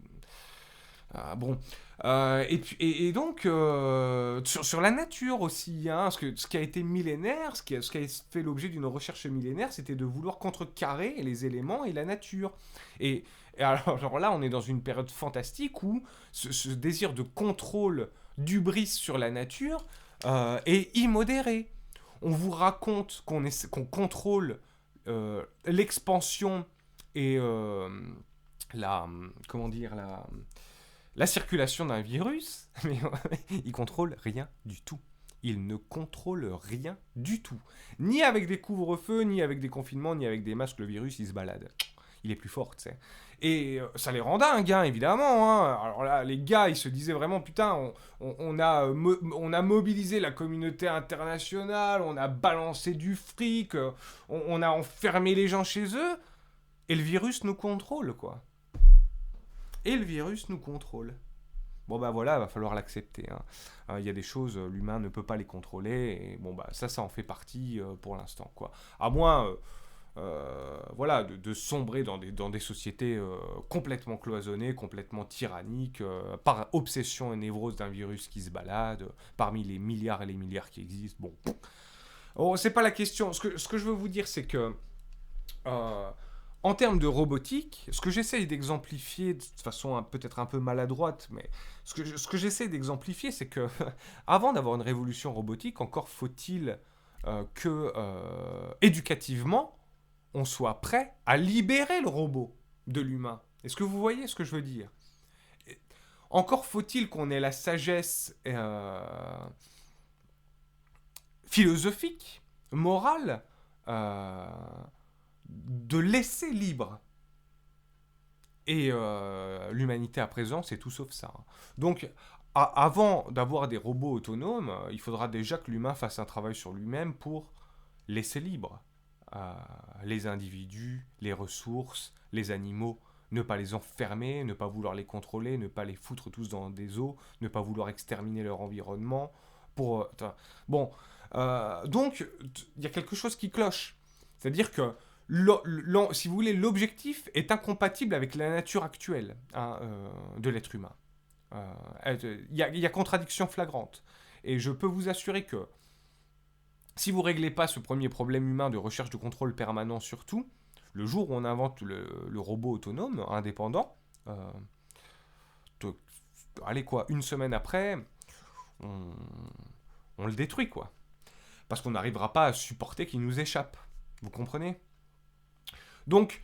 bon. Et donc, sur la nature aussi, hein, ce qui a été millénaire, ce qui a fait l'objet d'une recherche millénaire, c'était de vouloir contrecarrer les éléments et la nature. Et alors là, on est dans une période fantastique où ce désir de contrôle d'hubris sur la nature est immodéré. On vous raconte qu'on contrôle l'expansion et comment dire, la circulation d'un virus, mais il contrôle rien du tout. Il ne contrôle rien du tout. Ni avec des couvre-feux, ni avec des confinements, ni avec des masques, le virus, il se balade. Il est plus fort, tu sais. Et ça les rend dingues, hein, évidemment. Hein. Alors là, les gars, ils se disaient vraiment, putain, on a mobilisé la communauté internationale, on a balancé du fric, on a enfermé les gens chez eux, et le virus nous contrôle, quoi. Et le virus nous contrôle. Bon bah voilà, il va falloir l'accepter. Hein. Y a des choses, l'humain ne peut pas les contrôler, et bon bah ça en fait partie pour l'instant, quoi. À moins... voilà, de sombrer dans des sociétés complètement cloisonnées, complètement tyranniques, par obsession et névrose d'un virus qui se balade, parmi les milliards et les milliards qui existent. Bon, oh, c'est pas la question. Ce que je veux vous dire, c'est que, en termes de robotique, ce que j'essaye d'exemplifier de façon peut-être un peu maladroite, mais ce que j'essaie d'exemplifier, c'est que, avant d'avoir une révolution robotique, encore faut-il que, éducativement, on soit prêt à libérer le robot de l'humain. Est-ce que vous voyez ce que je veux dire? Encore faut-il qu'on ait la sagesse philosophique, morale, de laisser libre. Et l'humanité à présent, c'est tout sauf ça. Donc, avant d'avoir des robots autonomes, il faudra déjà que l'humain fasse un travail sur lui-même pour laisser libre les individus, les ressources, les animaux, ne pas les enfermer, ne pas vouloir les contrôler, ne pas les foutre tous dans des eaux, ne pas vouloir exterminer leur environnement. Bon, donc il y a quelque chose qui cloche. C'est-à-dire que, si vous voulez, l'objectif est incompatible avec la nature actuelle de l'être humain. Il y a contradiction flagrante. Et je peux vous assurer que si vous ne réglez pas ce premier problème humain de recherche de contrôle permanent sur tout, le jour où on invente le robot autonome, indépendant, allez quoi, une semaine après, on, on le détruit, quoi. Parce qu'on n'arrivera pas à supporter qu'il nous échappe. Vous comprenez? Donc,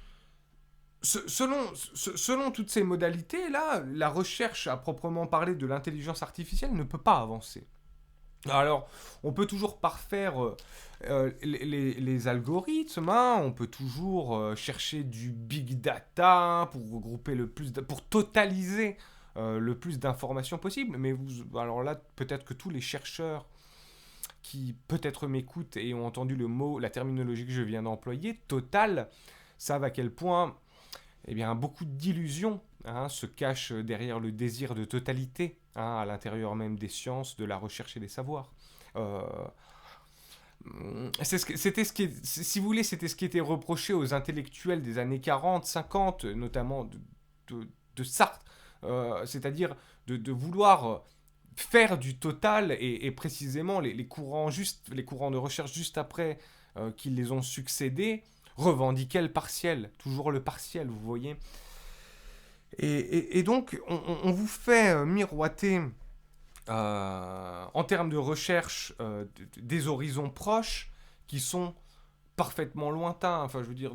selon toutes ces modalités-là, la recherche à proprement parler de l'intelligence artificielle ne peut pas avancer. Alors, on peut toujours parfaire les algorithmes, hein, on peut toujours chercher du big data pour regrouper pour totaliser le plus d'informations possible. Mais alors là, peut-être que tous les chercheurs qui peut-être m'écoutent et ont entendu la terminologie que je viens d'employer, total, savent à quel point, eh bien, beaucoup d'illusions, hein, se cachent derrière le désir de totalité, hein, à l'intérieur même des sciences, de la recherche et des savoirs. Euh, si vous voulez, c'était ce qui était reproché aux intellectuels des années 40, 50, notamment de Sartre, c'est-à-dire de vouloir faire du total et précisément les courants de recherche juste après qu'ils les ont succédés revendiquaient le partiel, toujours le partiel, vous voyez. Et donc on vous fait miroiter en termes de recherche des horizons proches qui sont parfaitement lointains. Enfin, je veux dire,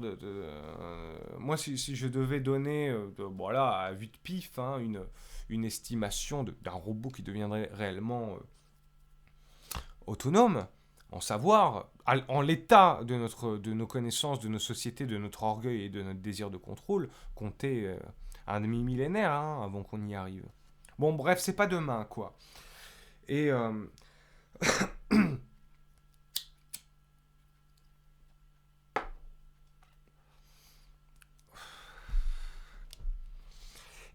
moi, si je devais donner, voilà, à vue de pif, hein, une estimation d'un robot qui deviendrait réellement autonome, en savoir, en l'état de nos connaissances, de nos sociétés, de notre orgueil et de notre désir de contrôle, compter un demi-millénaire, hein, avant qu'on y arrive. Bon, bref, c'est pas demain, quoi. Et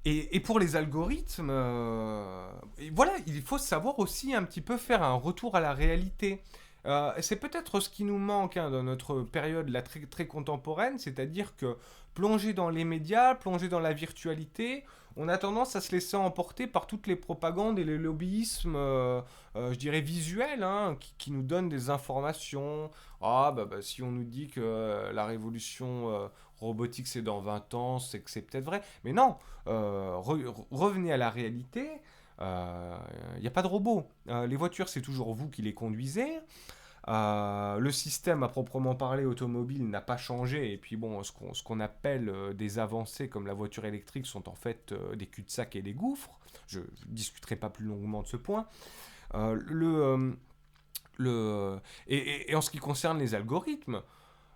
et pour les algorithmes, voilà, il faut savoir aussi un petit peu faire un retour à la réalité. C'est peut-être ce qui nous manque, hein, dans notre période là, très, très contemporaine, c'est-à-dire que plonger dans les médias, plonger dans la virtualité, on a tendance à se laisser emporter par toutes les propagandes et les lobbyismes, je dirais visuels, hein, qui nous donnent des informations. Ah, bah, si on nous dit que la révolution robotique c'est dans 20 ans, c'est que c'est peut-être vrai. Mais non, revenez à la réalité. Il n'y a pas de robot. Les voitures, c'est toujours vous qui les conduisez. Le système à proprement parler automobile n'a pas changé. Et puis bon, ce qu'on appelle des avancées comme la voiture électrique sont en fait des cul-de-sac et des gouffres. Je ne discuterai pas plus longuement de ce point. Euh, le, euh, et en ce qui concerne les algorithmes,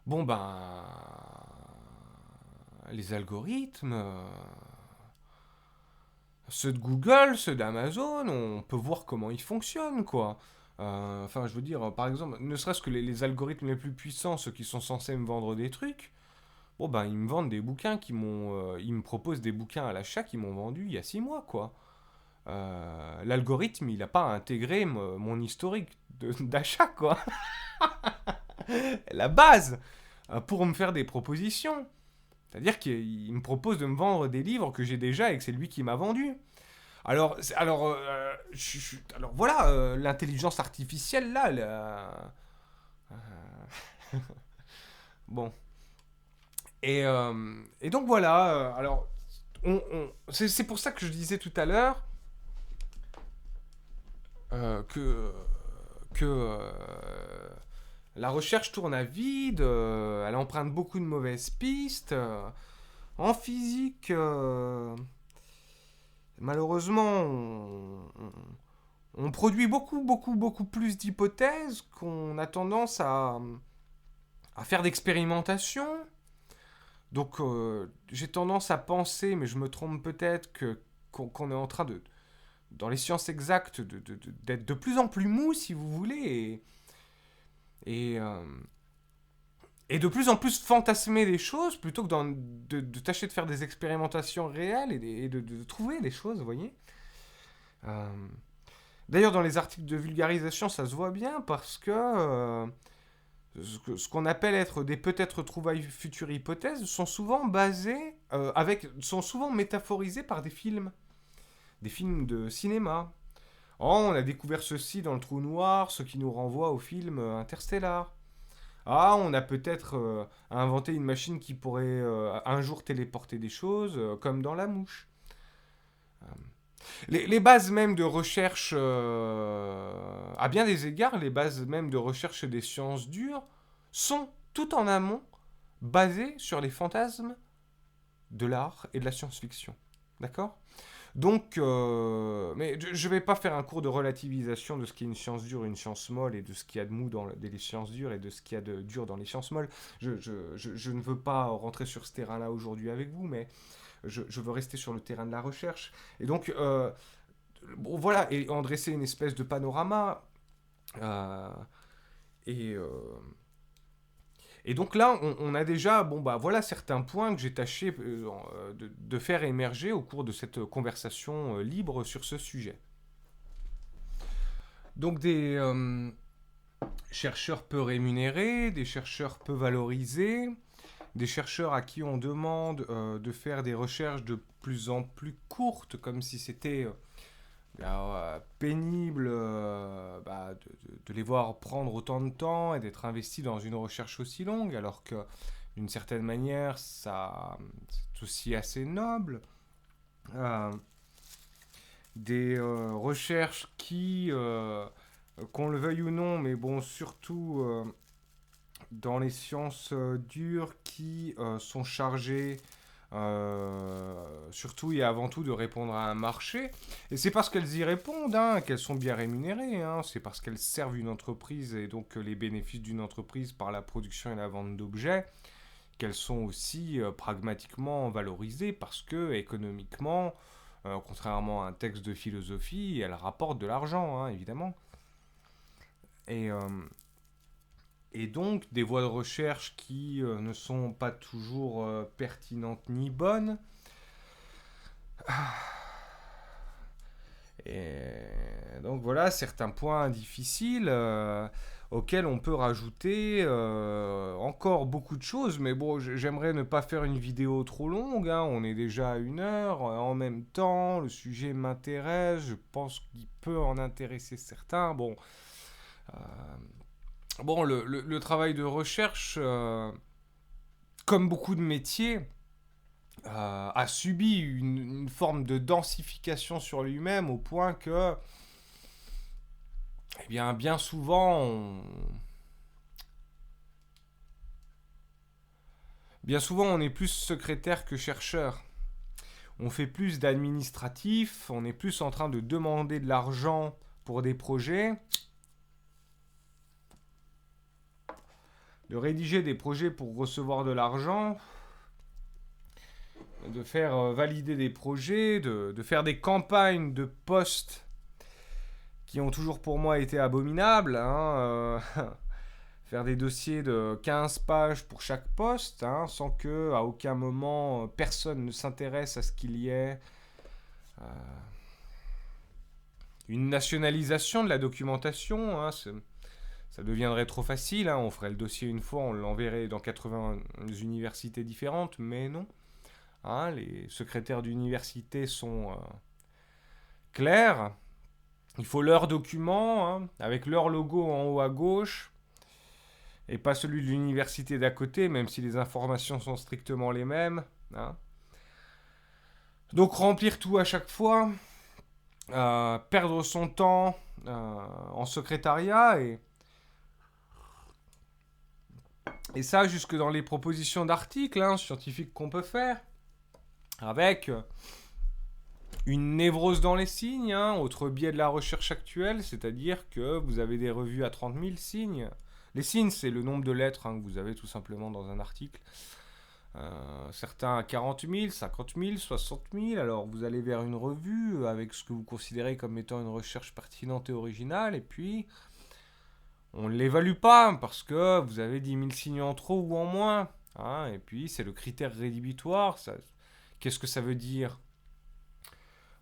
bon ben, les algorithmes, ceux de Google, ceux d'Amazon, on peut voir comment ils fonctionnent, quoi. Enfin, je veux dire, par exemple, ne serait-ce que les algorithmes les plus puissants, ceux qui sont censés me vendre des trucs, bon ben, ils me vendent des bouquins ils me proposent des bouquins à l'achat qu'ils m'ont vendus il y a 6 mois, quoi. L'algorithme, il n'a pas intégré mon historique d'achat, quoi. La base, pour me faire des propositions. C'est-à-dire qu'il me propose de me vendre des livres que j'ai déjà et que c'est lui qui m'a vendu. Alors voilà, l'intelligence artificielle là, bon. Et donc voilà, alors c'est pour ça que je disais tout à l'heure que la recherche tourne à vide, elle emprunte beaucoup de mauvaises pistes. En physique, malheureusement, on produit beaucoup, beaucoup, beaucoup plus d'hypothèses qu'on a tendance à faire d'expérimentations. Donc, j'ai tendance à penser, mais je me trompe peut-être, qu'on est en train dans les sciences exactes, d'être de plus en plus mou, si vous voulez, et, euh, et de plus en plus fantasmer des choses plutôt que de tâcher de faire des expérimentations réelles et de trouver des choses, vous voyez. Euh, D'ailleurs, dans les articles de vulgarisation, ça se voit bien parce que ce qu'on appelle être des peut-être trouvailles futures hypothèses sont souvent basées, sont souvent métaphorisées par des films de cinéma. Oh, on a découvert ceci dans le trou noir, ce qui nous renvoie au film Interstellar. Ah, on a peut-être inventé une machine qui pourrait un jour téléporter des choses, comme dans La Mouche. Les bases même de recherche, à bien des égards, les bases même de recherche des sciences dures sont tout en amont basées sur les fantasmes de l'art et de la science-fiction. D'accord? Donc, mais je ne vais pas faire un cours de relativisation de ce qui est une science dure et une science molle, et de ce qu'il y a de mou dans les sciences dures et de ce qu'il y a de dur dans les sciences molles. Je ne veux pas rentrer sur ce terrain-là aujourd'hui avec vous, mais je veux rester sur le terrain de la recherche. Et donc, bon, voilà, et en dresser une espèce de panorama. euh, et, euh, et donc là, on a déjà, bon bah voilà certains points que j'ai tâché de faire émerger au cours de cette conversation libre sur ce sujet. Donc des chercheurs peu rémunérés, des chercheurs peu valorisés, des chercheurs à qui on demande de faire des recherches de plus en plus courtes, comme si c'était pénible de les voir prendre autant de temps et d'être investis dans une recherche aussi longue, alors que d'une certaine manière, ça, c'est aussi assez noble. Euh, des recherches qui, qu'on le veuille ou non, mais bon, surtout dans les sciences dures qui sont chargées surtout et avant tout de répondre à un marché. Et c'est parce qu'elles y répondent qu'elles sont bien rémunérées. C'est parce qu'elles servent une entreprise et donc les bénéfices d'une entreprise par la production et la vente d'objets qu'elles sont aussi pragmatiquement valorisées parce que économiquement, contrairement à un texte de philosophie, elles rapportent de l'argent, évidemment. Et, euh, et donc des voies de recherche qui ne sont pas toujours pertinentes ni bonnes. Et donc voilà certains points difficiles auxquels on peut rajouter encore beaucoup de choses. Mais bon, j'aimerais ne pas faire une vidéo trop longue. On est déjà à 1 heure. En même temps, le sujet m'intéresse. Je pense qu'il peut en intéresser certains. Euh, bon le travail de recherche, comme beaucoup de métiers, a subi une forme de densification sur lui-même au point que, eh bien souvent, on est plus secrétaire que chercheur. On fait plus d'administratif, on est plus en train de demander de l'argent pour des projets, de rédiger des projets pour recevoir de l'argent, de faire valider des projets, de faire des campagnes de postes qui ont toujours pour moi été abominables. Faire des dossiers de 15 pages pour chaque poste, sans que à aucun moment personne ne s'intéresse à ce qu'il y ait euh, une nationalisation de la documentation. Ça deviendrait trop facile. On ferait le dossier une fois, on l'enverrait dans 80 universités différentes, mais non. Les secrétaires d'université sont clairs. Il faut leur document, avec leur logo en haut à gauche, et pas celui de l'université d'à côté, même si les informations sont strictement les mêmes. Donc remplir tout à chaque fois, perdre son temps en secrétariat, et ça jusque dans les propositions d'articles scientifiques qu'on peut faire, avec une névrose dans les signes, autre biais de la recherche actuelle, c'est-à-dire que vous avez des revues à 30 000 signes. Les signes, c'est le nombre de lettres que vous avez tout simplement dans un article. Certains à 40 000, 50 000, 60 000. Alors vous allez vers une revue avec ce que vous considérez comme étant une recherche pertinente et originale, et puis on ne l'évalue pas parce que vous avez 10 000 signes en trop ou en moins. Et puis c'est le critère rédhibitoire. Qu'est-ce que ça veut dire ?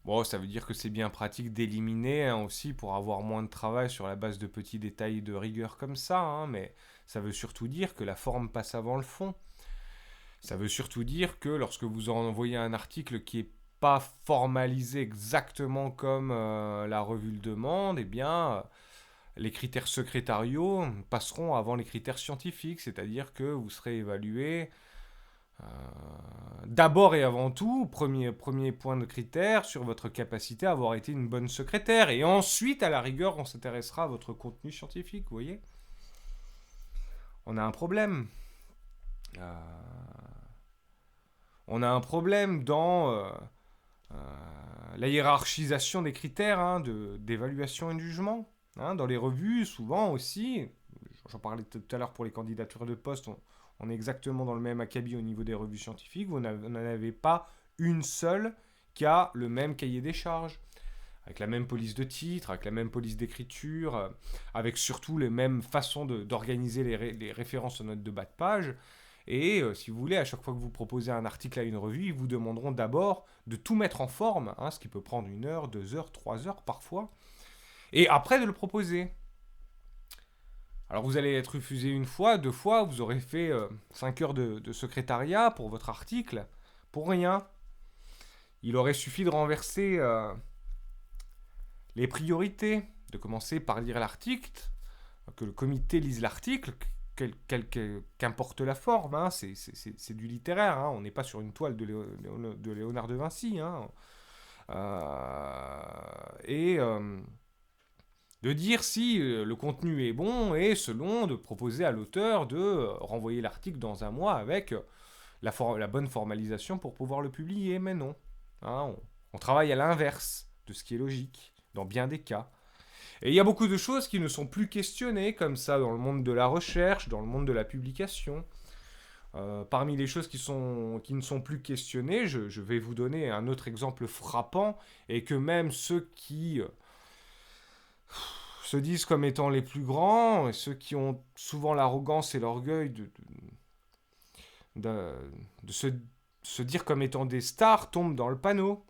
Bon, ça veut dire que c'est bien pratique d'éliminer aussi pour avoir moins de travail sur la base de petits détails de rigueur comme ça, mais ça veut surtout dire que la forme passe avant le fond. Ça veut surtout dire que lorsque vous envoyez un article qui n'est pas formalisé exactement comme la revue le demande, les critères secrétariaux passeront avant les critères scientifiques, c'est-à-dire que vous serez évalué Euh, D'abord et avant tout, premier point de critère sur votre capacité à avoir été une bonne secrétaire. Et ensuite, à la rigueur, on s'intéressera à votre contenu scientifique, vous voyez. On a un problème. Euh, on a un problème dans la hiérarchisation des critères d'évaluation et de jugement. Dans les revues, souvent aussi, j'en parlais tout à l'heure pour les candidatures de poste, on est exactement dans le même acabit au niveau des revues scientifiques. Vous n'en avez pas une seule qui a le même cahier des charges, avec la même police de titre, avec la même police d'écriture, avec surtout les mêmes façons d'organiser les références aux notes de bas de page. Et si vous voulez, à chaque fois que vous proposez un article à une revue, ils vous demanderont d'abord de tout mettre en forme, ce qui peut prendre 1 heure, 2 heures, 3 heures parfois, et après de le proposer. Alors vous allez être refusé 1 fois, 2 fois, vous aurez fait 5 heures de secrétariat pour votre article, pour rien. Il aurait suffi de renverser les priorités, de commencer par lire l'article, que le comité lise l'article, qu'importe la forme, c'est du littéraire, on n'est pas sur une toile de Léonard de Vinci. Et de dire si le contenu est bon et selon de proposer à l'auteur de renvoyer l'article dans un mois avec la bonne formalisation pour pouvoir le publier. Mais non, on travaille à l'inverse de ce qui est logique dans bien des cas. Et il y a beaucoup de choses qui ne sont plus questionnées comme ça dans le monde de la recherche, dans le monde de la publication. Parmi les choses qui ne sont plus questionnées, je vais vous donner un autre exemple frappant, et que même ceux qui se disent comme étant les plus grands, et ceux qui ont souvent l'arrogance et l'orgueil de se dire comme étant des stars, tombent dans le panneau.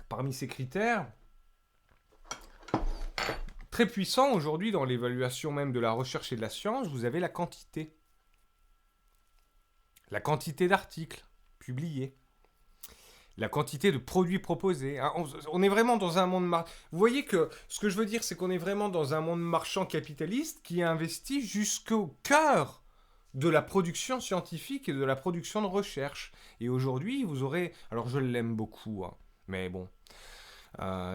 Parmi ces critères, très puissants aujourd'hui dans l'évaluation même de la recherche et de la science, vous avez la quantité. La quantité d'articles publiés. La quantité de produits proposés. On est vraiment dans un monde marchand. Vous voyez que ce que je veux dire, c'est qu'on est vraiment dans un monde marchand capitaliste qui investit jusqu'au cœur de la production scientifique et de la production de recherche. Et aujourd'hui, vous aurez... Alors je l'aime beaucoup, mais bon...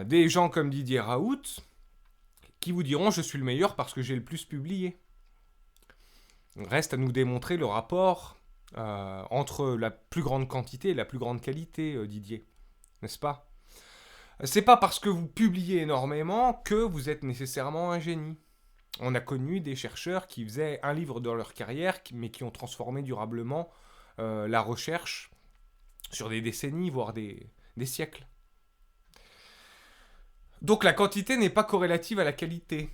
des gens comme Didier Raoult qui vous diront je suis le meilleur parce que j'ai le plus publié. Reste à nous démontrer le rapport entre la plus grande quantité et la plus grande qualité, Didier. N'est-ce pas ? C'est pas parce que vous publiez énormément que vous êtes nécessairement un génie. On a connu des chercheurs qui faisaient un livre dans leur carrière, mais qui ont transformé durablement la recherche sur des décennies, voire des siècles. Donc la quantité n'est pas corrélative à la qualité.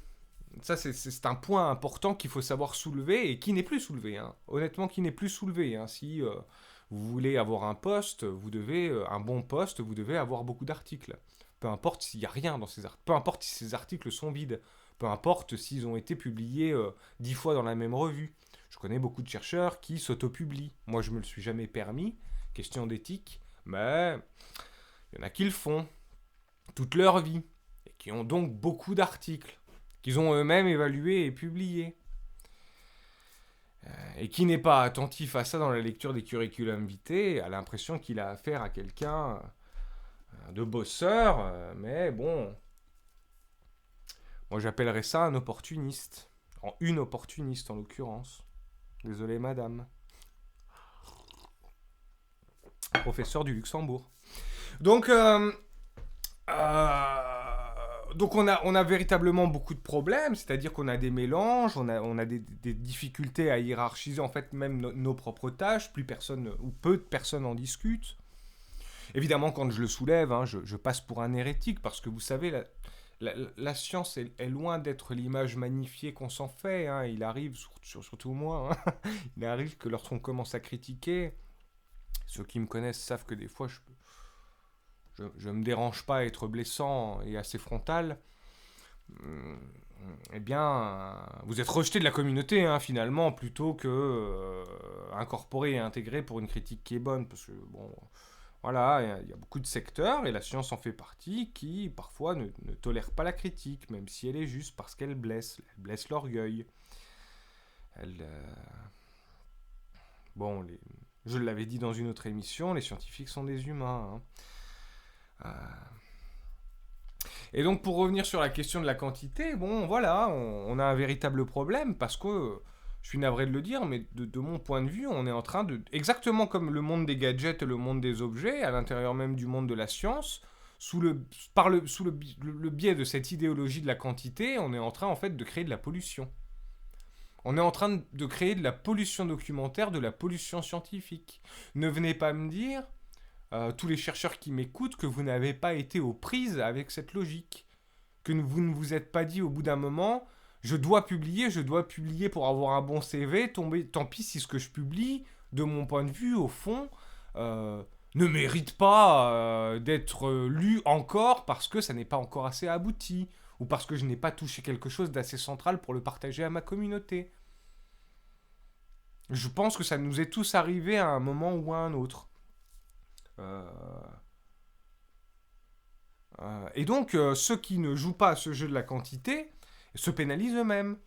Ça, c'est un point important qu'il faut savoir soulever et qui n'est plus soulevé. Honnêtement, qui n'est plus soulevé. Si vous voulez avoir un poste, un bon poste, vous devez avoir beaucoup d'articles. Peu importe s'il n'y a rien dans ces articles. Peu importe si ces articles sont vides. Peu importe s'ils ont été publiés 10 fois dans la même revue. Je connais beaucoup de chercheurs qui s'autopublient. Moi, je ne me le suis jamais permis. Question d'éthique. Mais il y en a qui le font toute leur vie. Et qui ont donc beaucoup d'articles qu'ils ont eux-mêmes évalués et publiés. Et qui n'est pas attentif à ça dans la lecture des curriculum vitae, a l'impression qu'il a affaire à quelqu'un de bosseur, mais bon, moi j'appellerais ça un opportuniste. Une opportuniste en l'occurrence. Désolé madame. Professeur du Luxembourg. Donc, donc on a véritablement beaucoup de problèmes, c'est-à-dire qu'on a des mélanges, on a des difficultés à hiérarchiser en fait même nos propres tâches, plus personne ou peu de personnes en discutent. Évidemment, quand je le soulève, je passe pour un hérétique, parce que vous savez, la science est loin d'être l'image magnifiée qu'on s'en fait. Il arrive, surtout moi, il arrive que lorsqu'on commence à critiquer, ceux qui me connaissent savent que des fois je me dérange pas à être blessant et assez frontal. Eh bien, vous êtes rejeté de la communauté, finalement, plutôt que incorporé et intégré pour une critique qui est bonne. Parce que, bon, voilà, il y a beaucoup de secteurs, et la science en fait partie, qui, parfois, ne tolèrent pas la critique, même si elle est juste, parce qu'elle blesse l'orgueil. Bon, je l'avais dit dans une autre émission, les scientifiques sont des humains. Hein. Et donc, pour revenir sur la question de la quantité, bon, voilà, on a un véritable problème parce que, je suis navré de le dire, mais de mon point de vue, on est en train de... Exactement comme le monde des gadgets et le monde des objets, à l'intérieur même du monde de la science, sous le biais de cette idéologie de la quantité, on est en train, en fait, de créer de la pollution. On est en train de créer de la pollution documentaire, de la pollution scientifique. Ne venez pas me dire, tous les chercheurs qui m'écoutent, que vous n'avez pas été aux prises avec cette logique. Que vous ne vous êtes pas dit au bout d'un moment, je dois publier pour avoir un bon CV, tant pis si ce que je publie, de mon point de vue, au fond, ne mérite pas d'être lu encore parce que ça n'est pas encore assez abouti, ou parce que je n'ai pas touché quelque chose d'assez central pour le partager à ma communauté. Je pense que ça nous est tous arrivé à un moment ou à un autre. Et donc, ceux qui ne jouent pas à ce jeu de la quantité se pénalisent eux-mêmes.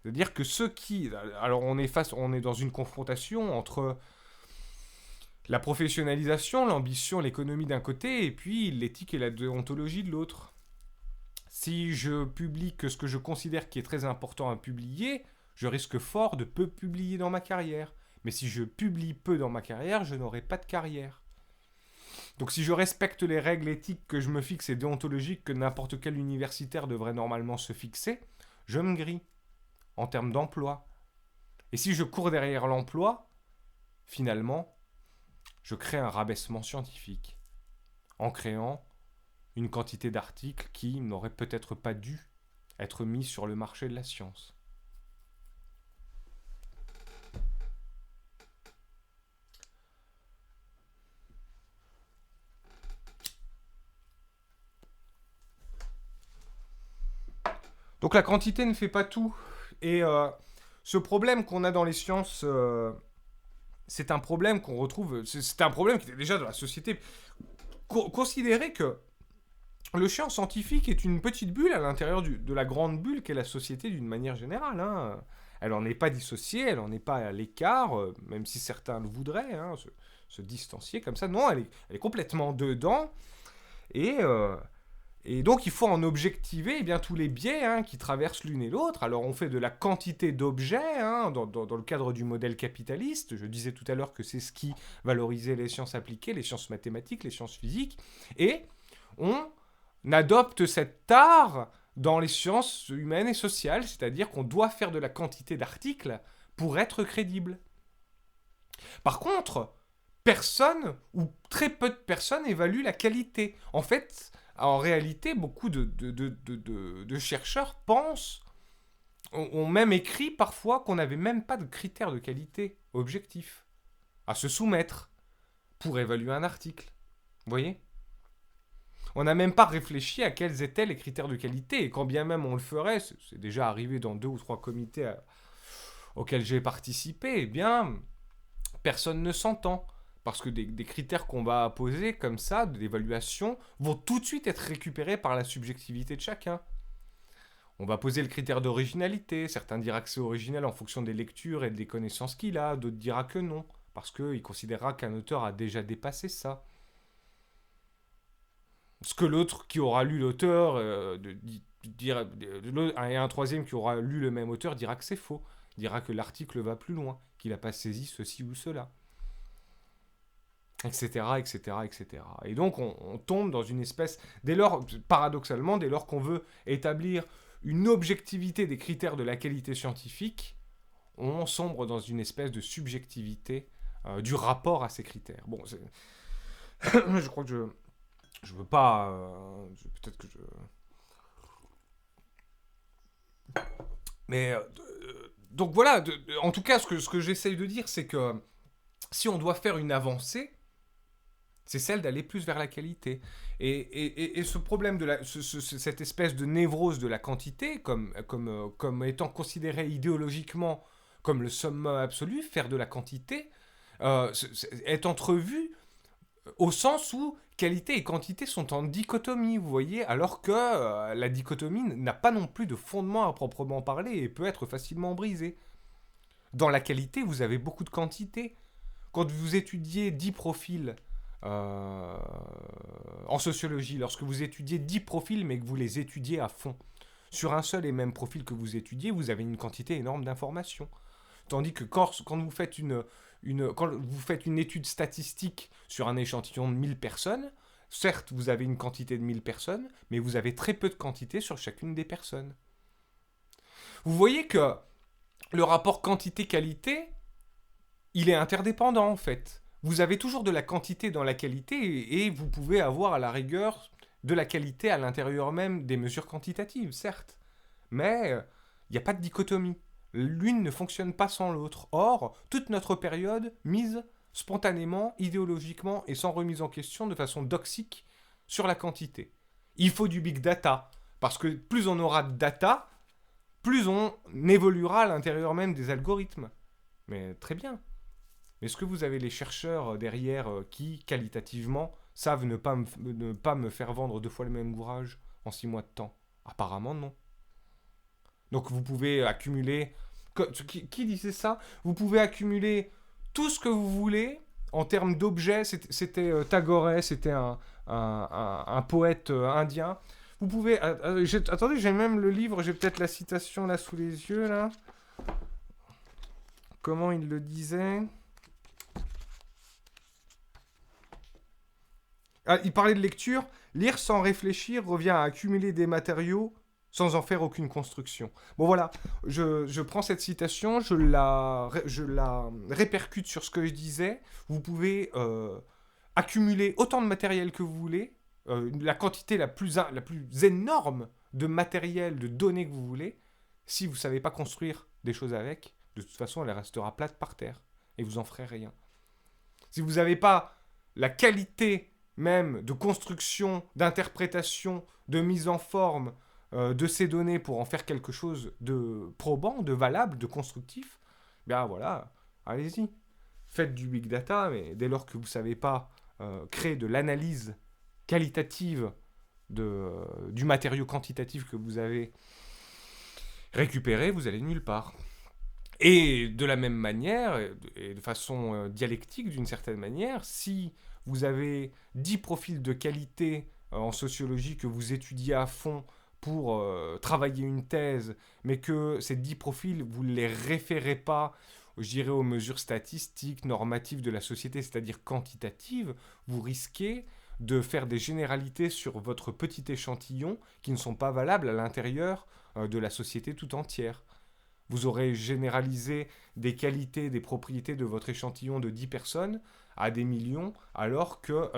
C'est-à-dire que ceux qui... Alors, on est dans une confrontation entre la professionnalisation, l'ambition, l'économie d'un côté, et puis l'éthique et la déontologie de l'autre. Si je publie que ce que je considère qui est très important à publier, je risque fort de peu publier dans ma carrière. Mais si je publie peu dans ma carrière, je n'aurai pas de carrière. Donc si je respecte les règles éthiques que je me fixe et déontologiques que n'importe quel universitaire devrait normalement se fixer, je me grille en termes d'emploi. Et si je cours derrière l'emploi, finalement, je crée un rabaissement scientifique en créant une quantité d'articles qui n'auraient peut-être pas dû être mis sur le marché de la science. Donc la quantité ne fait pas tout. Et ce problème qu'on a dans les sciences, c'est un problème qu'on retrouve... C'est un problème qui était déjà dans la société. Considérez que le champ scientifique est une petite bulle à l'intérieur de la grande bulle qu'est la société d'une manière générale. Hein. Elle n'en est pas dissociée, elle n'en est pas à l'écart, même si certains le voudraient, hein, se distancier comme ça. Non, elle est complètement dedans. Et donc il faut en objectiver eh bien, tous les biais hein, qui traversent l'une et l'autre. Alors on fait de la quantité d'objets hein, dans le cadre du modèle capitaliste. Je disais tout à l'heure que c'est ce qui valorisait les sciences appliquées, les sciences mathématiques, les sciences physiques. Et on adopte cet art dans les sciences humaines et sociales, c'est-à-dire qu'on doit faire de la quantité d'articles pour être crédible. Par contre, personne, ou très peu de personnes, évaluent la qualité. En réalité, beaucoup de chercheurs pensent, ont même écrit parfois qu'on n'avait même pas de critères de qualité objectifs à se soumettre pour évaluer un article. Vous voyez ? On n'a même pas réfléchi à quels étaient les critères de qualité, et quand bien même on le ferait, c'est déjà arrivé dans 2 ou 3 comités auxquels j'ai participé, eh bien, personne ne s'entend. Parce que des critères qu'on va poser comme ça, d'évaluation, vont tout de suite être récupérés par la subjectivité de chacun. On va poser le critère d'originalité. Certains diront que c'est original en fonction des lectures et des connaissances qu'il a. D'autres diront que non, parce qu'il considérera qu'un auteur a déjà dépassé ça. Ce que l'autre qui aura lu l'auteur, et un troisième qui aura lu le même auteur dira que c'est faux. Dira que l'article va plus loin, qu'il n'a pas saisi ceci ou cela. Etc., etc., etc. Et donc, on tombe dans une espèce... paradoxalement, dès lors qu'on veut établir une objectivité des critères de la qualité scientifique, on sombre dans une espèce de subjectivité du rapport à ces critères. Bon, je crois que je veux pas... peut-être que je... Mais... donc voilà, en tout cas, ce que j'essaye de dire, c'est que si on doit faire une avancée, c'est celle d'aller plus vers la qualité. Et ce problème cette espèce de névrose de la quantité, comme étant considéré idéologiquement comme le summum absolu, faire de la quantité, est entrevu au sens où qualité et quantité sont en dichotomie, vous voyez, alors que la dichotomie n'a pas non plus de fondement à proprement parler et peut être facilement brisée. Dans la qualité, vous avez beaucoup de quantité. Quand vous étudiez 10 profils en sociologie, lorsque vous étudiez 10 profils, mais que vous les étudiez à fond, sur un seul et même profil que vous étudiez, vous avez une quantité énorme d'informations. Tandis que quand vous faites quand vous faites une étude statistique sur un échantillon de 1000 personnes, certes, vous avez une quantité de 1000 personnes, mais vous avez très peu de quantité sur chacune des personnes. Vous voyez que le rapport quantité-qualité, il est interdépendant en fait. Vous avez toujours de la quantité dans la qualité et vous pouvez avoir à la rigueur de la qualité à l'intérieur même des mesures quantitatives, certes. Mais il n'y a pas de dichotomie. L'une ne fonctionne pas sans l'autre. Or, toute notre période mise spontanément, idéologiquement et sans remise en question de façon doxique sur la quantité. Il faut du big data, parce que plus on aura de data, plus on évoluera à l'intérieur même des algorithmes. Mais très bien. Est-ce que vous avez les chercheurs derrière qui, qualitativement, savent ne pas me faire vendre 2 fois le même ouvrage en 6 mois de temps? Apparemment, non. Donc vous pouvez accumuler... Qui disait ça? Vous pouvez accumuler tout ce que vous voulez en termes d'objets. C'était Tagore, c'était un poète indien. Vous pouvez... attendez, j'ai même le livre, j'ai peut-être la citation là sous les yeux, là. Comment il le disait? Il parlait de lecture. Lire sans réfléchir revient à accumuler des matériaux sans en faire aucune construction. Bon voilà, je prends cette citation, je la répercute sur ce que je disais. Vous pouvez accumuler autant de matériel que vous voulez, la quantité la plus énorme de matériel, de données que vous voulez. Si vous ne savez pas construire des choses avec, de toute façon, elle restera plate par terre et vous en ferez rien. Si vous n'avez pas la qualité même de construction, d'interprétation, de mise en forme de ces données pour en faire quelque chose de probant, de valable, de constructif, bien voilà, allez-y. Faites du big data, mais dès lors que vous ne savez pas créer de l'analyse qualitative du matériau quantitatif que vous avez récupéré, vous allez nulle part. Et de la même manière, et de façon dialectique d'une certaine manière, si vous avez 10 profils de qualité en sociologie que vous étudiez à fond pour travailler une thèse, mais que ces 10 profils, vous ne les référez pas, je dirais, aux mesures statistiques, normatives de la société, c'est-à-dire quantitatives, vous risquez de faire des généralités sur votre petit échantillon qui ne sont pas valables à l'intérieur de la société tout entière. Vous aurez généralisé des qualités, des propriétés de votre échantillon de 10 personnes à des millions, alors que,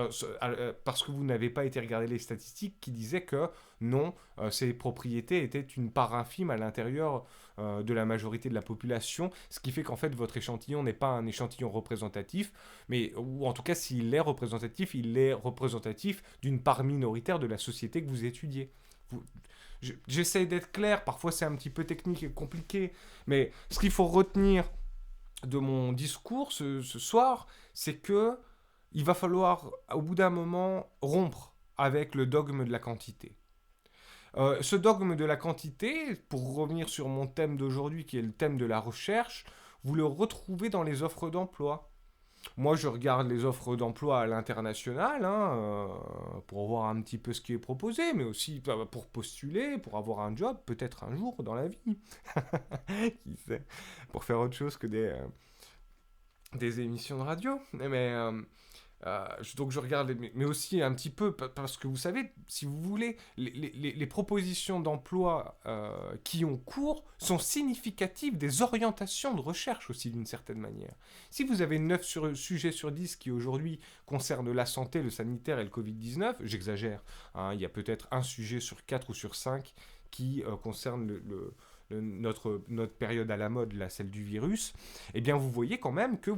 parce que vous n'avez pas été regarder les statistiques qui disaient que non, ces propriétés étaient une part infime à l'intérieur de la majorité de la population, ce qui fait qu'en fait votre échantillon n'est pas un échantillon représentatif, mais, ou en tout cas s'il est représentatif, il est représentatif d'une part minoritaire de la société que vous étudiez. J'essaie d'être clair, parfois c'est un petit peu technique et compliqué, mais ce qu'il faut retenir de mon discours ce soir, c'est que il va falloir, au bout d'un moment, rompre avec le dogme de la quantité. Ce dogme de la quantité, pour revenir sur mon thème d'aujourd'hui, qui est le thème de la recherche, vous le retrouvez dans les offres d'emploi. Moi, je regarde les offres d'emploi à l'international pour voir un petit peu ce qui est proposé, mais aussi pour postuler, pour avoir un job, peut-être un jour dans la vie. Qui sait? Pour faire autre chose que des émissions de radio. Donc je regarde, mais aussi un petit peu, parce que vous savez, si vous voulez, les propositions d'emploi qui ont cours sont significatives des orientations de recherche aussi d'une certaine manière. Si vous avez 9 sujets sur 10 qui aujourd'hui concernent la santé, le sanitaire et le Covid-19, j'exagère, il y a peut-être un sujet sur 4 ou sur 5 qui concerne notre période à la mode, là, celle du virus, eh bien vous voyez quand même que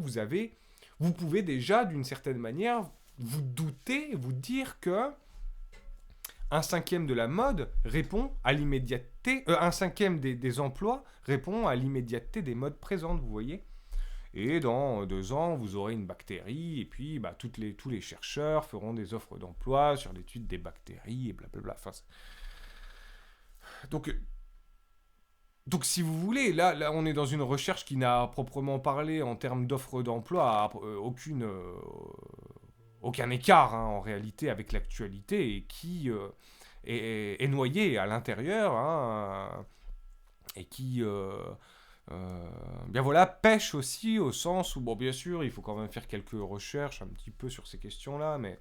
vous pouvez déjà, d'une certaine manière, vous douter, vous dire que un cinquième de la mode répond à l'immédiateté, un cinquième des emplois répond à l'immédiateté des modes présentes, vous voyez. Et dans 2 ans, vous aurez une bactérie, et puis tous les chercheurs feront des offres d'emploi sur l'étude des bactéries, et blablabla. Donc, Donc, si vous voulez, là, on est dans une recherche qui n'a proprement parlé en termes d'offres d'emploi aucun écart hein, en réalité avec l'actualité et qui est noyée à l'intérieur hein, et qui, bien voilà, pêche aussi au sens où, bon, bien sûr, il faut quand même faire quelques recherches un petit peu sur ces questions-là, mais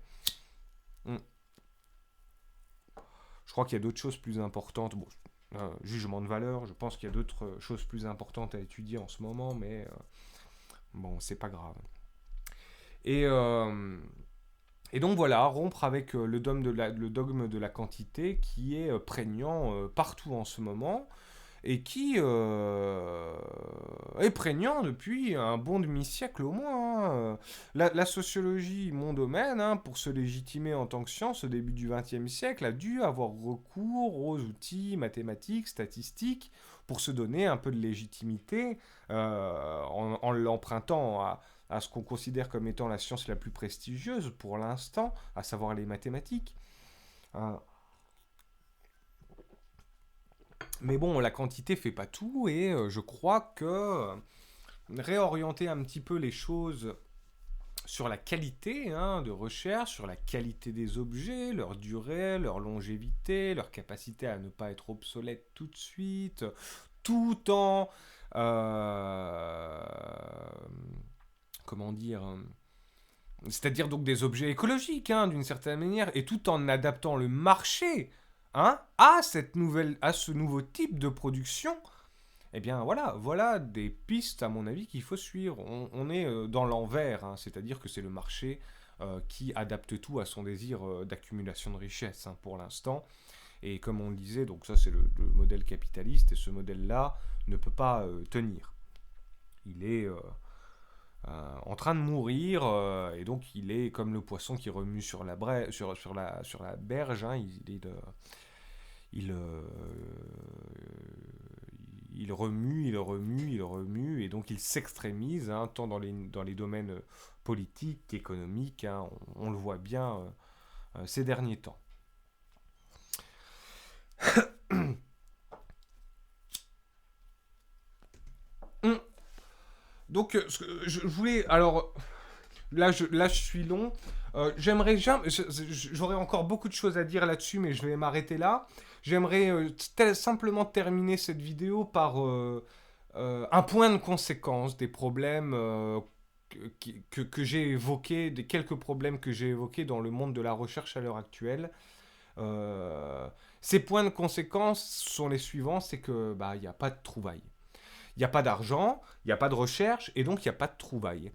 hmm, je crois qu'il y a d'autres choses plus importantes. Bon, jugement de valeur, je pense qu'il y a d'autres choses plus importantes à étudier en ce moment, mais bon, c'est pas grave. Et, euh, et donc voilà, rompre avec le dogme de la quantité qui est prégnant partout en ce moment et qui est prégnant depuis un bon demi-siècle au moins. Hein. La sociologie, mon domaine, hein, pour se légitimer en tant que science au début du XXe siècle, a dû avoir recours aux outils mathématiques, statistiques, pour se donner un peu de légitimité en l'empruntant à ce qu'on considère comme étant la science la plus prestigieuse pour l'instant, à savoir les mathématiques. Hein. Mais bon, la quantité fait pas tout et je crois que réorienter un petit peu les choses sur la qualité hein, de recherche, sur la qualité des objets, leur durée, leur longévité, leur capacité à ne pas être obsolète tout de suite, tout en comment dire, c'est-à-dire donc des objets écologiques hein, d'une certaine manière, et tout en adaptant le marché hein, à ce nouveau type de production. Eh bien voilà des pistes à mon avis qu'il faut suivre. On est dans l'envers, hein, c'est-à-dire que c'est le marché qui adapte tout à son désir d'accumulation de richesse hein, pour l'instant. Et comme on le disait, donc ça c'est le modèle capitaliste, et ce modèle-là ne peut pas tenir. Il est en train de mourir, et donc il est comme le poisson qui remue sur la berge, hein, il, euh, il remue, il remue, il remue, et donc il s'extrémise, hein, tant dans les domaines politiques, économiques, hein, on le voit bien ces derniers temps. Donc, je voulais. Alors, là, je suis long. J'aurais encore beaucoup de choses à dire là-dessus, mais je vais m'arrêter là. J'aimerais simplement terminer cette vidéo par un point de conséquence des problèmes que j'ai évoqués, des quelques problèmes que j'ai évoqués dans le monde de la recherche à l'heure actuelle. Euh, Ces points de conséquence sont les suivants, c'est que bah il n'y a pas de trouvailles. Il n'y a pas d'argent, il n'y a pas de recherche, et donc il n'y a pas de trouvailles.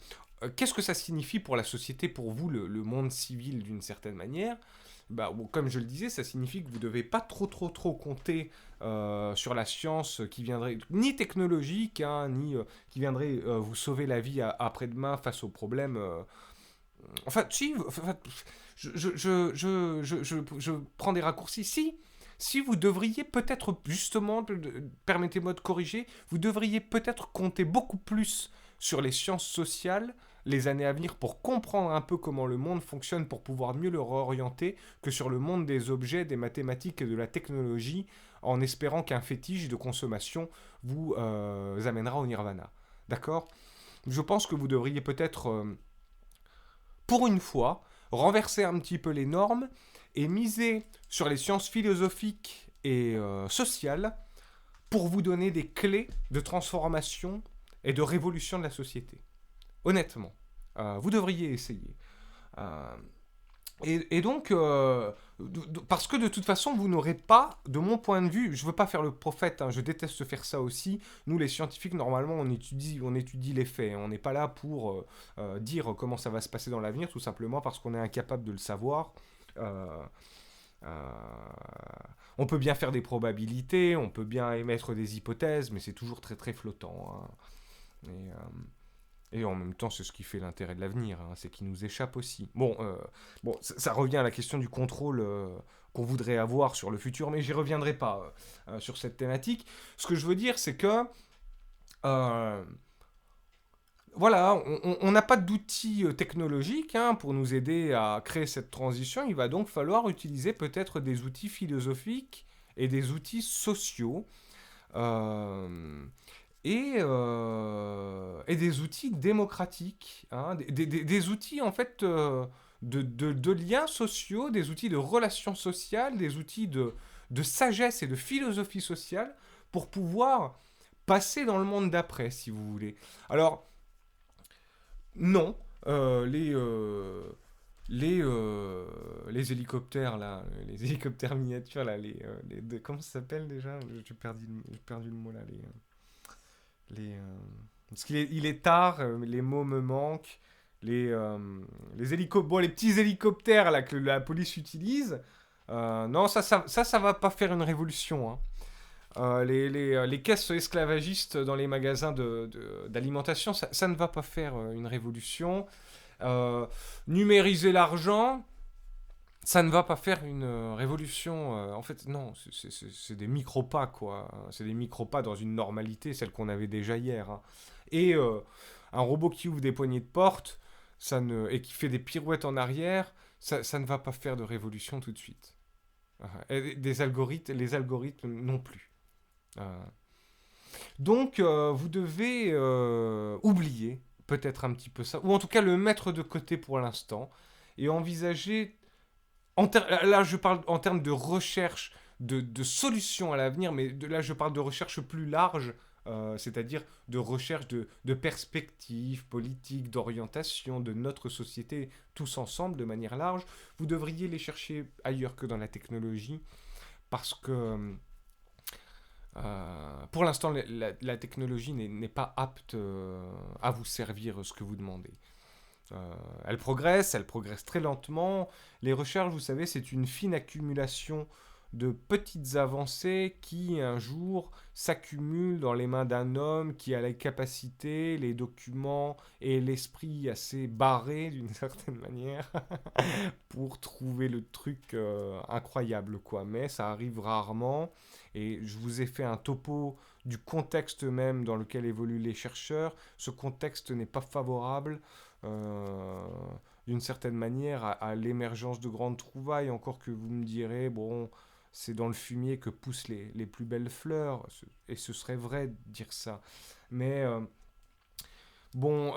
Qu'est-ce que ça signifie pour la société, pour vous, le monde civil d'une certaine manière bah, bon, comme je le disais, ça signifie que vous ne devez pas trop compter sur la science qui viendrait, ni technologique, hein, ni qui viendrait vous sauver la vie après-demain face aux problèmes. Enfin, si, enfin, je prends des raccourcis. Si vous devriez peut-être, justement, permettez-moi de corriger, vous devriez peut-être compter beaucoup plus sur les sciences sociales les années à venir pour comprendre un peu comment le monde fonctionne, pour pouvoir mieux le réorienter, que sur le monde des objets, des mathématiques et de la technologie, en espérant qu'un fétiche de consommation vous amènera au nirvana. D'accord? Je pense que vous devriez peut-être pour une fois, renverser un petit peu les normes et miser sur les sciences philosophiques et sociales pour vous donner des clés de transformation et de révolution de la société. Honnêtement, vous devriez essayer. Euh, et donc, parce que de toute façon, vous n'aurez pas, de mon point de vue, je ne veux pas faire le prophète, hein, je déteste faire ça aussi. Nous, les scientifiques, normalement, on étudie les faits. On n'est pas là pour dire comment ça va se passer dans l'avenir, tout simplement parce qu'on est incapable de le savoir. Euh, euh, on peut bien faire des probabilités, on peut bien émettre des hypothèses, mais c'est toujours très flottant. Hein. Et en même temps, c'est ce qui fait l'intérêt de l'avenir, hein, c'est qu'il nous échappe aussi. Bon, ça revient à la question du contrôle qu'on voudrait avoir sur le futur, mais j'y reviendrai pas sur cette thématique. Ce que je veux dire, c'est que euh, voilà, on n'a pas d'outils technologiques hein, pour nous aider à créer cette transition. Il va donc falloir utiliser peut-être des outils philosophiques et des outils sociaux euh, et des outils démocratiques, hein, des outils en fait de liens sociaux, des outils de relations sociales, des outils de sagesse et de philosophie sociale pour pouvoir passer dans le monde d'après, si vous voulez. Alors, non, les hélicoptères, là, les hélicoptères miniatures, là, comment ça s'appelle déjà? J'ai perdu le mot, là, parce il est tard, les mots me manquent. Bon, les petits hélicoptères là, que la police utilise, non, ça va pas faire une révolution, hein. Les caisses esclavagistes dans les magasins d'alimentation, ça ne va pas faire une révolution. Euh, Numériser l'argent, ça ne va pas faire une révolution. En fait, non, c'est des micro-pas, quoi. C'est des micro-pas dans une normalité, celle qu'on avait déjà hier, hein. Et un robot qui ouvre des poignées de porte et qui fait des pirouettes en arrière, ça ne va pas faire de révolution tout de suite. Et les algorithmes non plus. Euh, donc, vous devez oublier peut-être un petit peu ça, ou en tout cas le mettre de côté pour l'instant, et envisager là, je parle en termes de recherche, de solutions à l'avenir, mais là, je parle de recherche plus large, c'est-à-dire de recherche de perspectives politiques, d'orientation de notre société, tous ensemble, de manière large. Vous devriez les chercher ailleurs que dans la technologie, parce que pour l'instant, la technologie n'est pas apte à vous servir ce que vous demandez. Elle progresse très lentement. Les recherches, vous savez, c'est une fine accumulation de petites avancées qui, un jour, s'accumulent dans les mains d'un homme qui a les capacités, les documents et l'esprit assez barré, d'une certaine manière, pour trouver le truc incroyable, quoi. Mais ça arrive rarement. Et je vous ai fait un topo du contexte même dans lequel évoluent les chercheurs. Ce contexte n'est pas favorable euh, d'une certaine manière à l'émergence de grandes trouvailles, encore que vous me direz, bon, c'est dans le fumier que poussent les plus belles fleurs, et ce serait vrai de dire ça. Mais bon,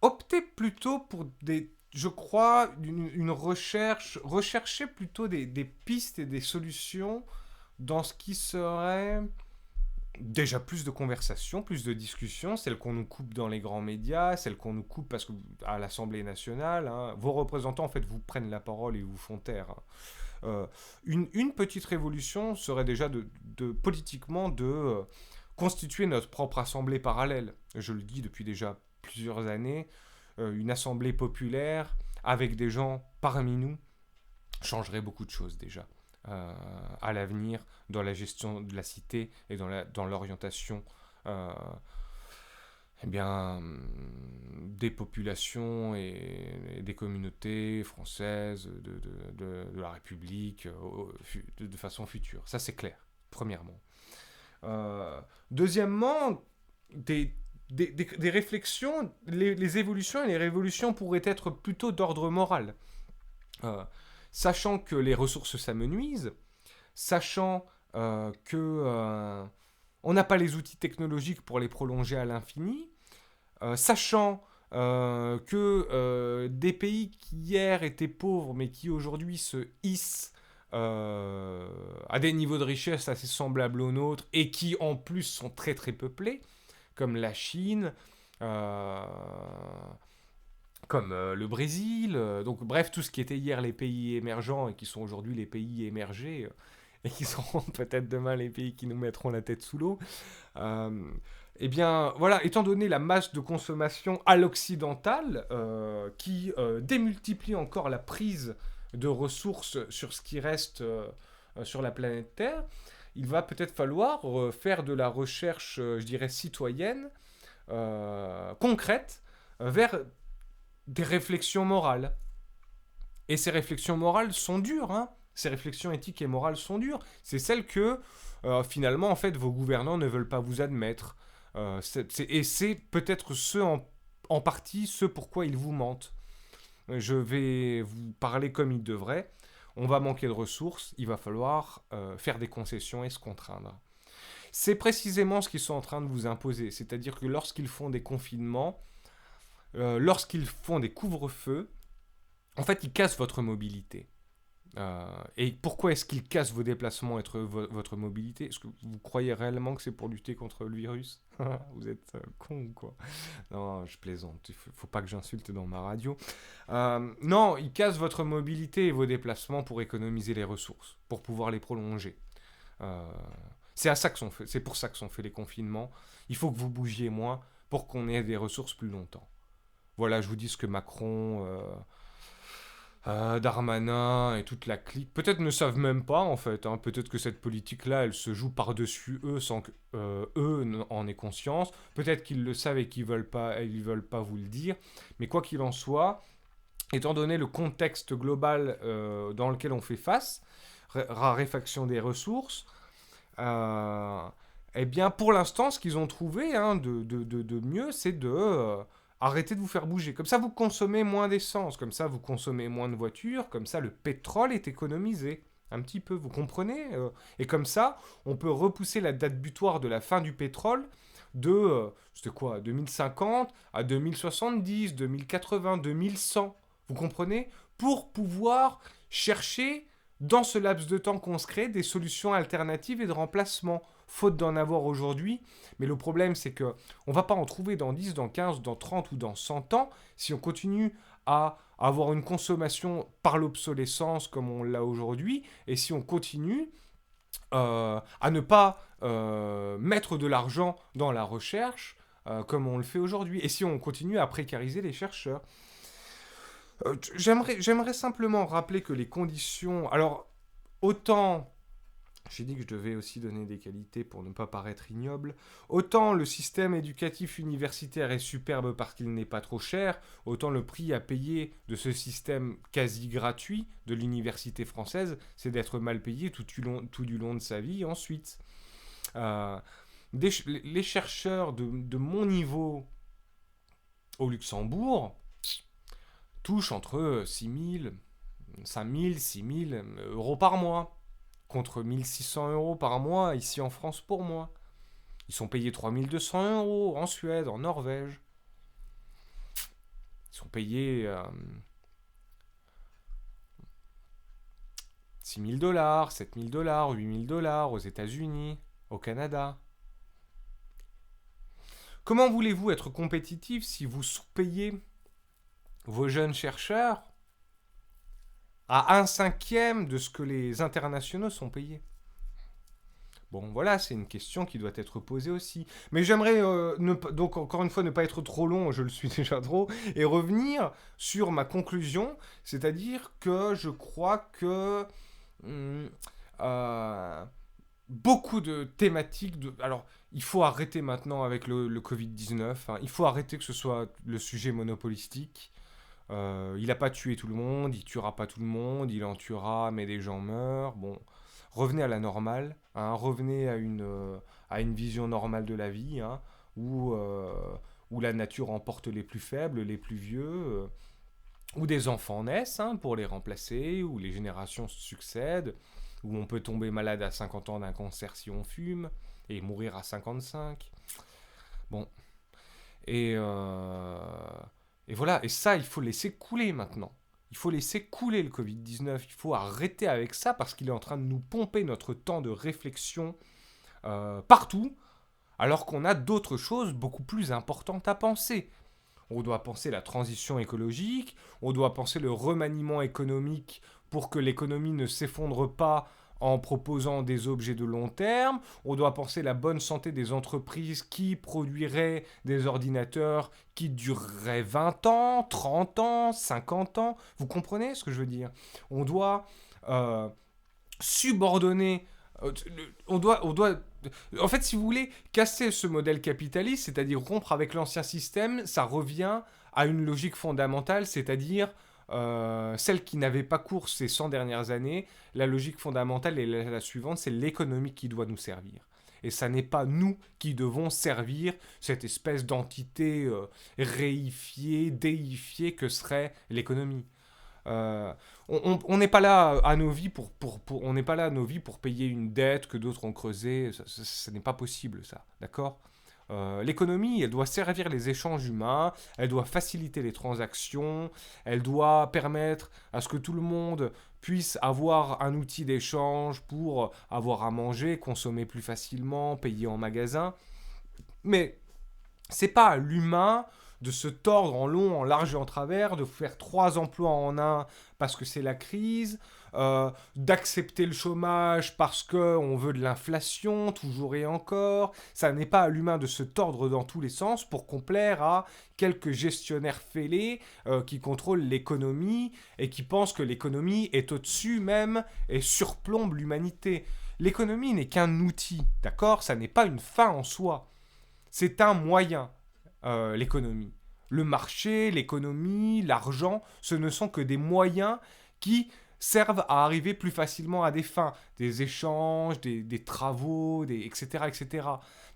optez plutôt pour je crois, une rechercher plutôt des pistes et des solutions dans ce qui serait déjà plus de conversations, plus de discussions, celles qu'on nous coupe dans les grands médias, celles qu'on nous coupe parce que à l'Assemblée nationale, hein, vos représentants en fait vous prennent la parole et vous font taire, hein. Une petite révolution serait déjà politiquement de constituer notre propre assemblée parallèle. Je le dis depuis déjà plusieurs années, une assemblée populaire avec des gens parmi nous changerait beaucoup de choses déjà à l'avenir dans la gestion de la cité et dans l'orientation eh bien, des populations et des communautés françaises de la République de façon future. Ça, c'est clair, premièrement. Deuxièmement, des réflexions, les évolutions et les révolutions pourraient être plutôt d'ordre moral. Euh, Sachant que les ressources s'amenuisent, sachant que on n'a pas les outils technologiques pour les prolonger à l'infini, sachant que des pays qui hier étaient pauvres mais qui aujourd'hui se hissent à des niveaux de richesse assez semblables aux nôtres et qui en plus sont très très peuplés, comme la Chine, euh, comme le Brésil, donc bref, tout ce qui était hier les pays émergents et qui sont aujourd'hui les pays émergés, et qui seront peut-être demain les pays qui nous mettront la tête sous l'eau. Euh, eh bien, voilà, étant donné la masse de consommation à l'occidental, qui démultiplie encore la prise de ressources sur ce qui reste sur la planète Terre, il va peut-être falloir faire de la recherche, je dirais, citoyenne, concrète, vers des réflexions morales. Et ces réflexions morales sont dures, hein. Ces réflexions éthiques et morales sont dures. C'est celles que, finalement, en fait, vos gouvernants ne veulent pas vous admettre. Et c'est peut-être en partie ce pourquoi ils vous mentent. Je vais vous parler comme il devrait. On va manquer de ressources, il va falloir faire des concessions et se contraindre. C'est précisément ce qu'ils sont en train de vous imposer. C'est-à-dire que lorsqu'ils font des confinements, lorsqu'ils font des couvre-feux, en fait, ils cassent votre mobilité. Et pourquoi est-ce qu'ils cassent vos déplacements et votre mobilité? Est-ce que vous croyez réellement que c'est pour lutter contre le virus? Vous êtes con ou quoi? Non, je plaisante. Faut pas que j'insulte dans ma radio. Non, ils cassent votre mobilité et vos déplacements pour économiser les ressources, pour pouvoir les prolonger. Euh, c'est pour ça que sont faits les confinements. Il faut que vous bougiez moins pour qu'on ait des ressources plus longtemps. Voilà, je vous dis ce que Macron, Darmanin et toute la clique, peut-être ne savent même pas en fait. Hein. Peut-être que cette politique-là, elle se joue par-dessus eux sans que eux en aient conscience. Peut-être qu'ils le savent et ils veulent pas vous le dire. Mais quoi qu'il en soit, étant donné le contexte global dans lequel on fait face, raréfaction des ressources, euh, eh bien, pour l'instant, ce qu'ils ont trouvé de mieux, c'est de arrêter de vous faire bouger. Comme ça, vous consommez moins d'essence, comme ça, vous consommez moins de voitures, comme ça, le pétrole est économisé. Un petit peu, vous comprenez Et comme ça, on peut repousser la date butoir de la fin du pétrole de, c'était quoi, 2050 à 2070, 2080, 2100. Vous comprenez Pour pouvoir chercher dans ce laps de temps qu'on se crée, des solutions alternatives et de remplacement, faute d'en avoir aujourd'hui. Mais le problème, c'est que on va pas en trouver dans 10, dans 15, dans 30 ou dans 100 ans si on continue à avoir une consommation par l'obsolescence comme on l'a aujourd'hui, et si on continue à ne pas mettre de l'argent dans la recherche comme on le fait aujourd'hui, et si on continue à précariser les chercheurs. J'aimerais simplement rappeler que les conditions... Alors, autant... J'ai dit que je devais aussi donner des qualités pour ne pas paraître ignoble. Autant le système éducatif universitaire est superbe parce qu'il n'est pas trop cher, autant le prix à payer de ce système quasi gratuit de l'université française, c'est d'être mal payé tout du long de sa vie ensuite. Euh, les chercheurs de mon niveau au Luxembourg touchent entre 6 000, 5 000, 6 000 euros par mois, contre 1 600 euros par mois ici en France pour moi. Ils sont payés 3 200 euros en Suède, en Norvège. Ils sont payés 6 000 dollars, 7 000 dollars, 8 000 dollars aux États-Unis, au Canada. Comment voulez-vous être compétitif si vous sous-payez vos jeunes chercheurs à 1/5 de ce que les internationaux sont payés? Bon, voilà, c'est une question qui doit être posée aussi. Mais j'aimerais, donc encore une fois, ne pas être trop long, je le suis déjà trop, et revenir sur ma conclusion, c'est-à-dire que je crois que hum, euh, beaucoup de thématiques... Alors, il faut arrêter maintenant avec le Covid-19, hein. Il faut arrêter que ce soit le sujet monopolistique. Il n'a pas tué tout le monde, il tuera pas tout le monde, il en tuera, mais des gens meurent. Bon, revenez à la normale, hein, revenez à une vision normale de la vie, hein, où la nature emporte les plus faibles, les plus vieux, où des enfants naissent hein, pour les remplacer, où les générations se succèdent, où on peut tomber malade à 50 ans d'un cancer si on fume, et mourir à 55. Bon, et... Et voilà, et ça, il faut laisser couler maintenant. Il faut laisser couler le Covid-19, il faut arrêter avec ça parce qu'il est en train de nous pomper notre temps de réflexion partout, alors qu'on a d'autres choses beaucoup plus importantes à penser. On doit penser la transition écologique, on doit penser le remaniement économique pour que l'économie ne s'effondre pas en proposant des objets de long terme, on doit penser la bonne santé des entreprises qui produiraient des ordinateurs qui dureraient 20 ans, 30 ans, 50 ans. Vous comprenez ce que je veux dire? On doit subordonner... on doit... En fait, si vous voulez, casser ce modèle capitaliste, c'est-à-dire rompre avec l'ancien système, ça revient à une logique fondamentale, c'est-à-dire celle qui n'avait pas cours ces 100 dernières années. La logique fondamentale est la suivante, c'est l'économie qui doit nous servir. Et ça n'est pas nous qui devons servir cette espèce d'entité réifiée, déifiée que serait l'économie. Euh, on n'est pas là à nos vies on n'est pas là à nos vies pour payer une dette que d'autres ont creusée. Ce n'est pas possible, ça. D'accord. L'économie, elle doit servir les échanges humains, elle doit faciliter les transactions, elle doit permettre à ce que tout le monde puisse avoir un outil d'échange pour avoir à manger, consommer plus facilement, payer en magasin. Mais c'est pas à l'humain de se tordre en long, en large et en travers, de faire 3 emplois en un parce que c'est la crise, d'accepter le chômage parce qu'on veut de l'inflation, toujours et encore. Ça n'est pas à l'humain de se tordre dans tous les sens pour complaire à quelques gestionnaires fêlés qui contrôlent l'économie et qui pensent que l'économie est au-dessus même et surplombe l'humanité. L'économie n'est qu'un outil, d'accord? Ça n'est pas une fin en soi. C'est un moyen, l'économie. Le marché, l'économie, l'argent, ce ne sont que des moyens qui servent à arriver plus facilement à des fins, des échanges, des travaux, etc., etc.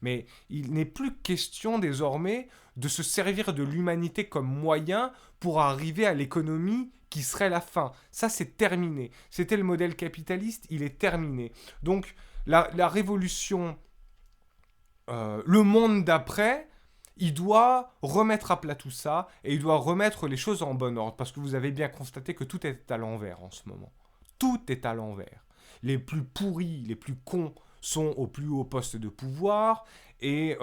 Mais il n'est plus question désormais de se servir de l'humanité comme moyen pour arriver à l'économie qui serait la fin. Ça, c'est terminé. C'était le modèle capitaliste, il est terminé. Donc, la révolution, le monde d'après, il doit remettre à plat tout ça et il doit remettre les choses en bon ordre parce que vous avez bien constaté que tout est à l'envers en ce moment. Tout est à l'envers. Les plus pourris, les plus cons sont au plus haut poste de pouvoir et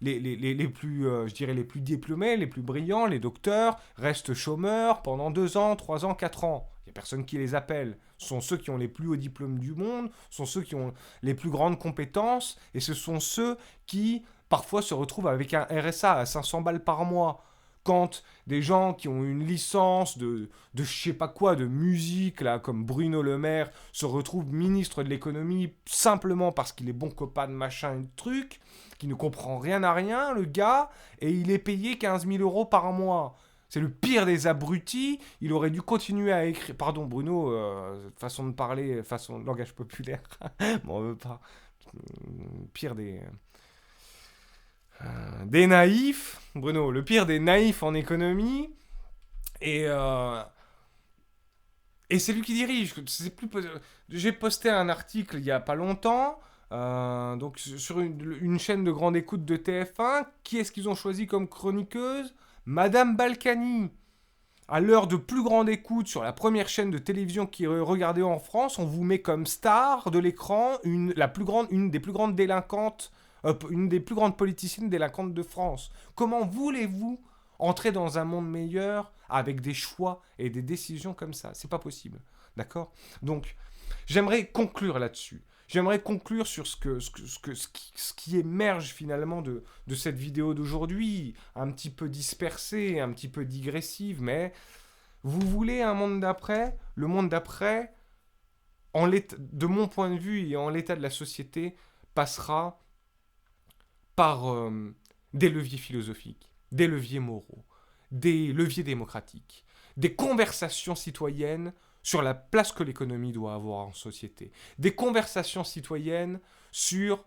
les plus, je dirais, les plus diplômés, les plus brillants, les docteurs, restent chômeurs pendant 2 ans, 3 ans, 4 ans. Il n'y a personne qui les appelle. Ce sont ceux qui ont les plus hauts diplômes du monde, ce sont ceux qui ont les plus grandes compétences et ce sont ceux qui parfois se retrouvent avec un RSA à 500 balles par mois. Quand des gens qui ont une licence de je sais pas quoi, de musique, là, comme Bruno Le Maire, se retrouvent ministre de l'économie simplement parce qu'il est bon copain de machin et de truc, qui ne comprend rien à rien, le gars, et il est payé 15 000 euros par mois. C'est le pire des abrutis. Il aurait dû continuer à écrire. Pardon, Bruno, façon de parler, façon de langage populaire. Bon, on veut pas. Pire des naïfs, Bruno, le pire des naïfs en économie, et, euh, et c'est lui qui dirige. J'ai posté un article il y a pas longtemps, donc sur une chaîne de grande écoute de TF1. Qui est-ce qu'ils ont choisi comme chroniqueuse? Madame Balkany. À l'heure de plus grande écoute sur la première chaîne de télévision qui est regardée en France, on vous met comme star de l'écran une des plus grandes délinquantes, une des plus grandes politiciennes délinquantes de France. Comment voulez-vous entrer dans un monde meilleur avec des choix et des décisions comme ça? C'est pas possible. D'accord? Donc, j'aimerais conclure là-dessus. J'aimerais conclure sur ce qui émerge finalement de cette vidéo d'aujourd'hui, un petit peu dispersée, un petit peu digressive, mais vous voulez un monde d'après? Le monde d'après, de mon point de vue et en l'état de la société, passera par des leviers philosophiques, des leviers moraux, des leviers démocratiques, des conversations citoyennes sur la place que l'économie doit avoir en société, des conversations citoyennes sur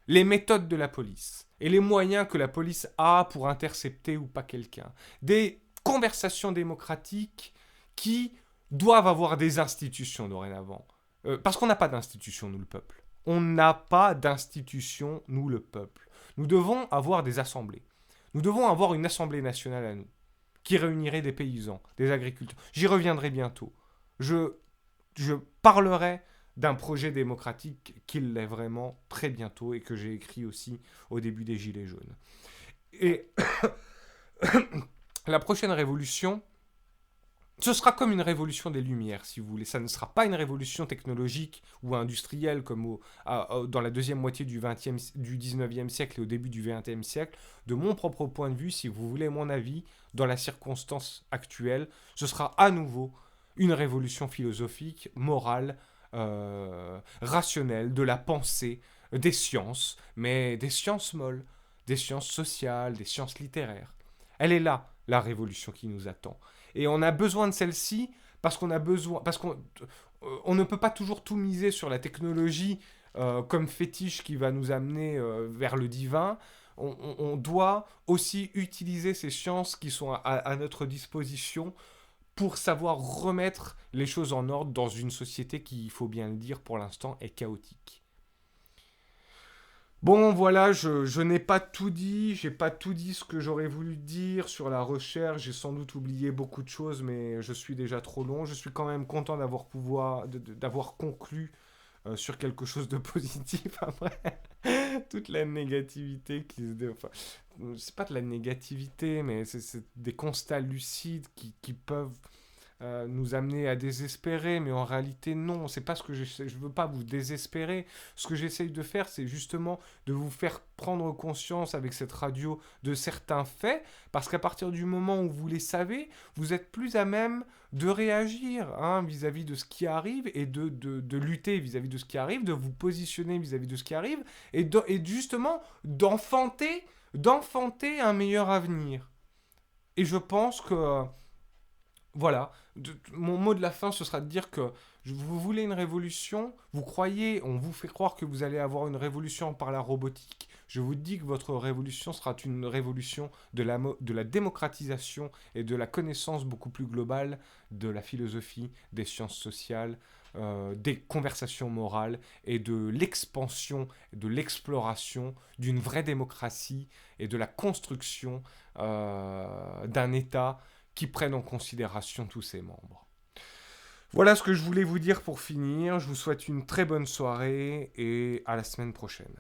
les méthodes de la police et les moyens que la police a pour intercepter ou pas quelqu'un, des conversations démocratiques qui doivent avoir des institutions dorénavant. Parce qu'on n'a pas d'institution, nous le peuple. On n'a pas d'institution, nous le peuple. Nous devons avoir des assemblées. Nous devons avoir une assemblée nationale à nous, qui réunirait des paysans, des agriculteurs. J'y reviendrai bientôt. Je parlerai d'un projet démocratique qui l'est vraiment très bientôt et que j'ai écrit aussi au début des Gilets jaunes. Et la prochaine révolution, ce sera comme une révolution des Lumières, si vous voulez. Ça ne sera pas une révolution technologique ou industrielle comme dans la deuxième moitié du 19e siècle et au début du 20e siècle. De mon propre point de vue, si vous voulez mon avis, dans la circonstance actuelle, ce sera à nouveau une révolution philosophique, morale, rationnelle, de la pensée, des sciences, mais des sciences molles, des sciences sociales, des sciences littéraires. Elle est là, la révolution qui nous attend. Et on a besoin de celle-ci parce qu'on ne peut pas toujours tout miser sur la technologie comme fétiche qui va nous amener vers le divin. On doit aussi utiliser ces sciences qui sont à notre disposition pour savoir remettre les choses en ordre dans une société qui, il faut bien le dire, pour l'instant est chaotique. Bon, voilà, je n'ai pas tout dit, j'ai pas tout dit ce que j'aurais voulu dire sur la recherche, j'ai sans doute oublié beaucoup de choses, mais je suis déjà trop long. Je suis quand même content d'avoir conclu sur quelque chose de positif après toute la négativité enfin, c'est pas de la négativité, mais c'est des constats lucides qui peuvent nous amener à désespérer, mais en réalité non, c'est pas ce que je veux pas vous désespérer. Ce que j'essaye de faire, c'est justement de vous faire prendre conscience avec cette radio de certains faits, parce qu'à partir du moment où vous les savez, vous êtes plus à même de réagir hein, vis-à-vis de ce qui arrive et de lutter vis-à-vis de ce qui arrive, de vous positionner vis-à-vis de ce qui arrive et justement d'enfanter un meilleur avenir. Et je pense que voilà, mon mot de la fin, ce sera de dire que vous voulez une révolution, vous croyez, on vous fait croire que vous allez avoir une révolution par la robotique. Je vous dis que votre révolution sera une révolution de la démocratisation et de la connaissance beaucoup plus globale de la philosophie, des sciences sociales, des conversations morales et de l'expansion, de l'exploration d'une vraie démocratie et de la construction d'un État qui prennent en considération tous ses membres. Voilà ce que je voulais vous dire pour finir. Je vous souhaite une très bonne soirée et à la semaine prochaine.